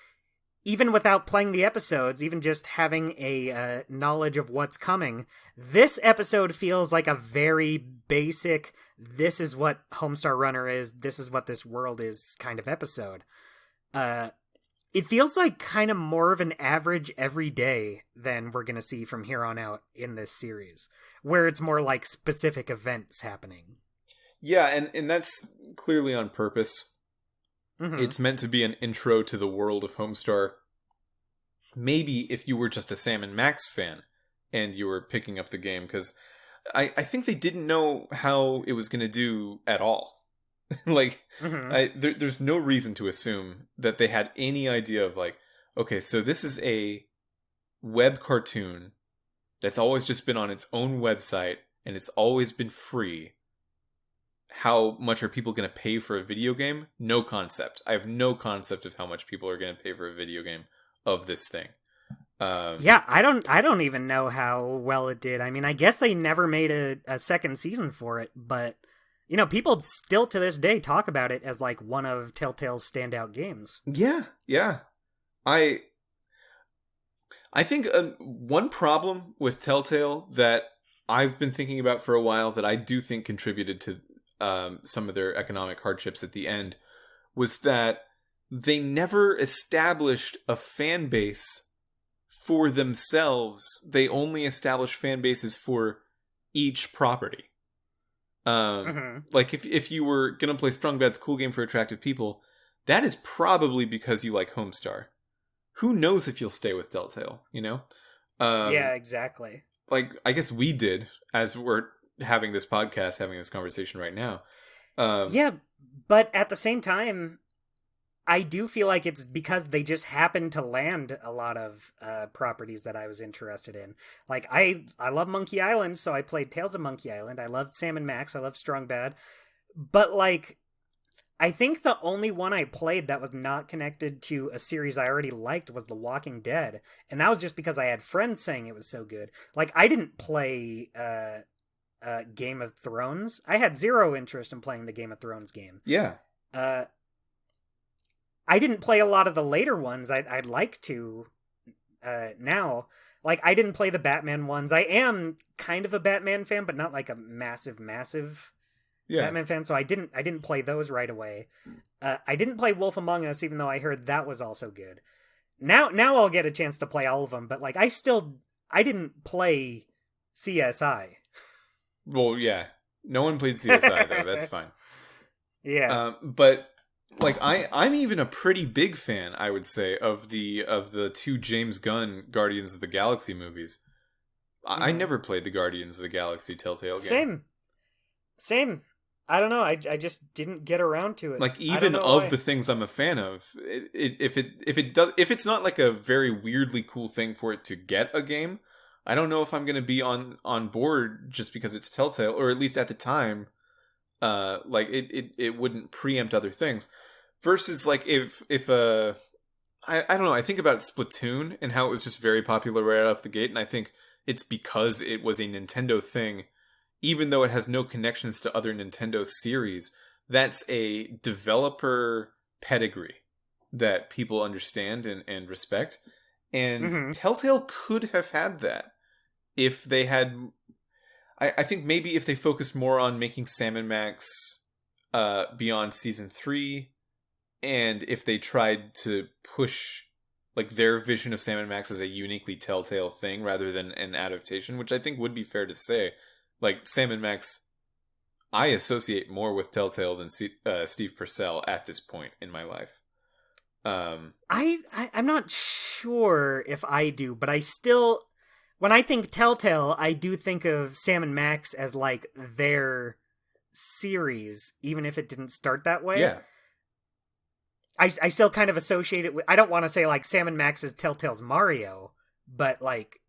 even without playing the episodes, even just having a knowledge of what's coming, this episode feels like a very basic, this is what Homestar Runner is, this is what this world is kind of episode. It feels like kind of more of an average every day than we're going to see from here on out in this series, where it's more like specific events happening. Yeah, and that's clearly on purpose. Mm-hmm. It's meant to be an intro to the world of Homestar. Maybe if you were just a Sam and Max fan and you were picking up the game, because I think they didn't know how it was going to do at all. Like, there's no reason to assume that they had any idea of, like, okay, so this is a web cartoon that's always just been on its own website and it's always been free. How much are people going to pay for a video game? No concept. I have no concept of how much people are going to pay for a video game of this thing. Yeah, I don't even know how well it did. I mean, I guess they never made a second season for it, but you know, people still to this day talk about it as like one of Telltale's standout games. Yeah. I think one problem with Telltale that I've been thinking about for a while, that I do think contributed to some of their economic hardships at the end, was that they never established a fan base for themselves. They only established fan bases for each property. Like if you were gonna play Strong Bad's Cool Game for Attractive People, that is probably because you like Homestar. Who knows if you'll stay with Telltale, you know? Yeah, exactly. Like, I guess we did, as we're having this podcast, having this conversation right now. Yeah, but at the same time, I do feel like it's because they just happened to land a lot of properties that I was interested in. Like, I love Monkey Island, so I played Tales of Monkey Island. I loved Sam and Max. I loved Strong Bad. But, like, I think the only one I played that was not connected to a series I already liked was The Walking Dead. And that was just because I had friends saying it was so good. Like, I didn't play Game of Thrones. I had zero interest in playing the Game of Thrones game. Yeah. I didn't play a lot of the later ones. I'd like to, now. Like, I didn't play the Batman ones. I am kind of a Batman fan, but not like a massive Batman fan. So I didn't play those right away. I didn't play Wolf Among Us, even though I heard that was also good. Now I'll get a chance to play all of them. But like, I didn't play CSI. Well, yeah, no one played CSI though. That's fine. Yeah, but like I'm even a pretty big fan, I would say, of the two James Gunn Guardians of the Galaxy movies. I never played the Guardians of the Galaxy Telltale game. Same. I don't know. I just didn't get around to it. Like, even of the things I'm a fan of, if it's not like a very weirdly cool thing for it to get a game, I don't know if I'm going to be on board just because it's Telltale, or at least at the time, like it wouldn't preempt other things. Versus like if I don't know, I think about Splatoon and how it was just very popular right off the gate, and I think it's because it was a Nintendo thing, even though it has no connections to other Nintendo series. That's a developer pedigree that people understand and respect. And Telltale could have had that if they had... I think maybe if they focused more on making Sam and Max beyond Season 3, and if they tried to push like their vision of Sam and Max as a uniquely Telltale thing rather than an adaptation, which I think would be fair to say. Like, Sam and Max, I associate more with Telltale than Steve Purcell at this point in my life. I'm not sure if I do, but I still, when I think Telltale, I do think of Sam and Max as like their series, even if it didn't start that way. Yeah. I still kind of associate it with, I don't want to say like Sam and Max is Telltale's Mario, but like,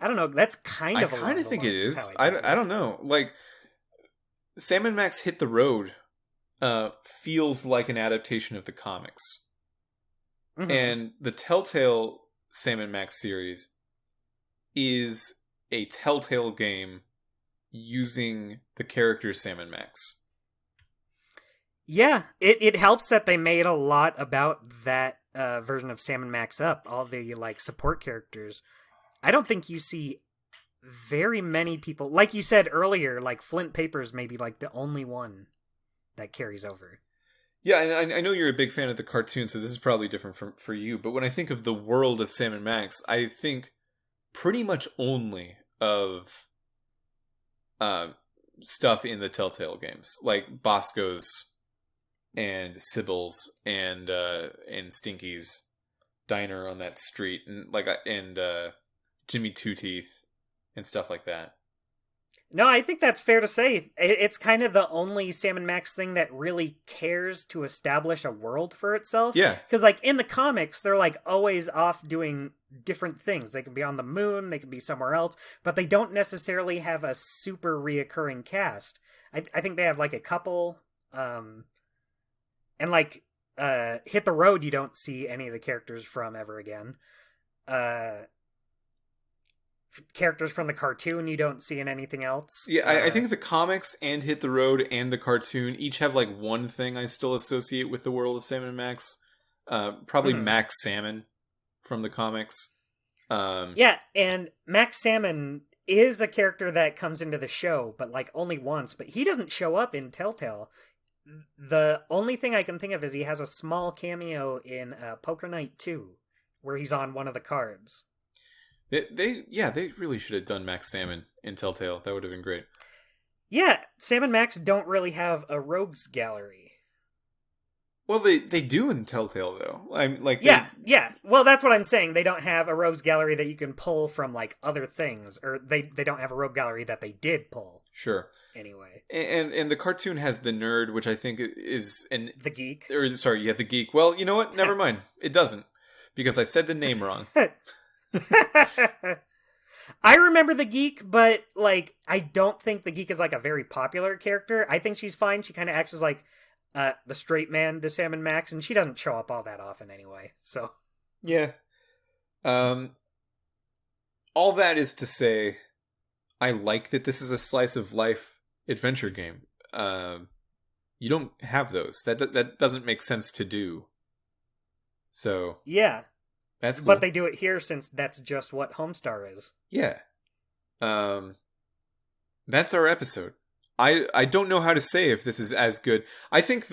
I don't know, that's kind of... I kind of think it is. I don't know. Like, Sam and Max Hit the Road feels like an adaptation of the comics. Mm-hmm. And the Telltale Sam and Max series is a Telltale game using the characters Sam and Max. Yeah, it helps that they made a lot about that version of Sam and Max up, all the like support characters. I don't think you see very many people, like you said earlier, like Flint Papers may be like the only one that carries over. Yeah, and I know you're a big fan of the cartoon, so this is probably different for you, but when I think of the world of Sam and Max, I think pretty much only of stuff in the Telltale games, like Bosco's and Sybil's and Stinky's diner on that street, and Jimmy Two Teeth and stuff like that. No, I think that's fair to say. It's kind of the only Sam and Max thing that really cares to establish a world for itself. Yeah. Because, like, in the comics, they're, like, always off doing different things. They can be on the moon, they can be somewhere else, but they don't necessarily have a super reoccurring cast. I think they have, like, a couple, and, like, Hit the Road, you don't see any of the characters from ever again. Characters from the cartoon you don't see in anything else. Yeah, I think the comics and Hit the Road and the cartoon each have like one thing I still associate with the world of Sam and Max. Probably Max Salmon from the comics. Yeah, and Max Salmon is a character that comes into the show, but like only once. But he doesn't show up in Telltale. The only thing I can think of is he has a small cameo in Poker Night 2, where he's on one of the cards. They really should have done Max Salmon in Telltale. That would have been great. Yeah, Sam and Max don't really have a rogues gallery. Well, they do in Telltale though. I'm like yeah. Well, that's what I'm saying. They don't have a rogues gallery that you can pull from like other things, or they don't have a rogue gallery that they did pull. Sure. Anyway, and the cartoon has the nerd, which I think is the geek. The geek. Well, you know what? Never mind. It doesn't, because I said the name wrong. I remember the geek, but like I don't think the geek is like a very popular character. I think she's fine. She kind of acts as like the straight man to Sam and Max, and she doesn't show up all that often anyway. So yeah. All that is to say, I like that this is a slice of life adventure game. You don't have those. That doesn't make sense to do. So yeah. That's cool. But they do it here since that's just what Homestar is. Yeah. That's our episode. I don't know how to say if this is as good. I think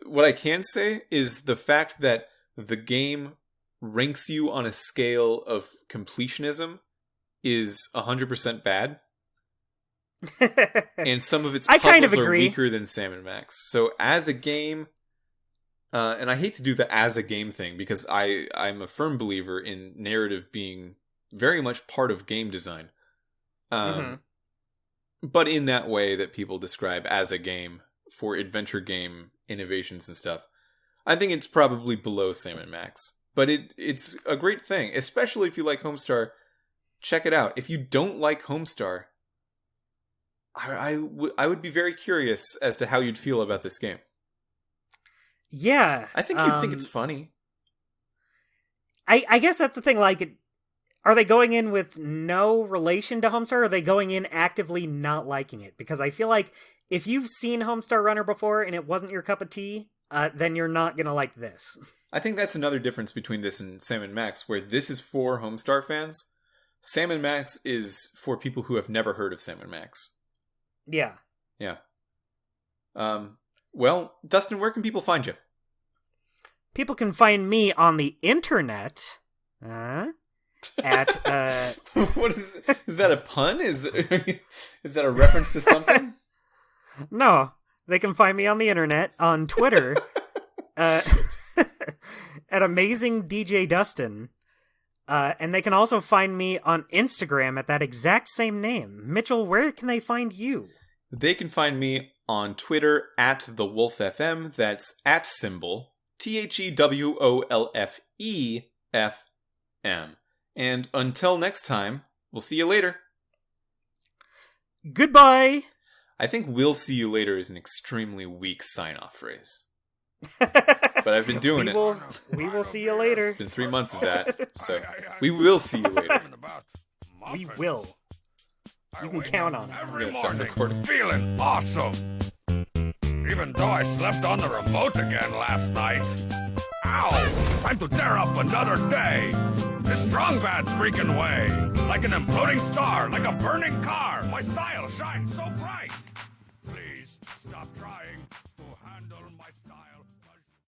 what I can say is the fact that the game ranks you on a scale of completionism is 100% bad. And some of its puzzles are weaker than Sam & Max. So as a game, and I hate to do the as a game thing because I'm a firm believer in narrative being very much part of game design. But in that way that people describe as a game for adventure game innovations and stuff, I think it's probably below Sam & Max. But it's a great thing, especially if you like Homestar. Check it out. If you don't like Homestar, I would be very curious as to how you'd feel about this game. Yeah. I think you'd think it's funny. I guess that's the thing, like, are they going in with no relation to Homestar, or are they going in actively not liking it? Because I feel like if you've seen Homestar Runner before and it wasn't your cup of tea, then you're not going to like this. I think that's another difference between this and Sam & Max, where this is for Homestar fans. Sam & Max is for people who have never heard of Sam & Max. Yeah. Yeah. Well, Dustin, where can people find you? People can find me on the internet at What is that a pun? Is that a reference to something? No, they can find me on the internet on Twitter at Amazing DJ Dustin, and they can also find me on Instagram at that exact same name. Mitchell, where can they find you? They can find me on Twitter at the WolfeFM. That's at symbol TtT015. And until next time, we'll see you later. Goodbye! I think "we'll see you later" is an extremely weak sign-off phrase. But I've been doing it. We will see you later. It's been 3 months of that, so we will see you later. We will. You can count on it. I'm going to start recording. Feeling awesome. Even though I slept on the remote again last night. Ow! Time to tear up another day. This strong bad freaking way. Like an imploding star, like a burning car. My style shines so bright. Please stop trying to handle my style.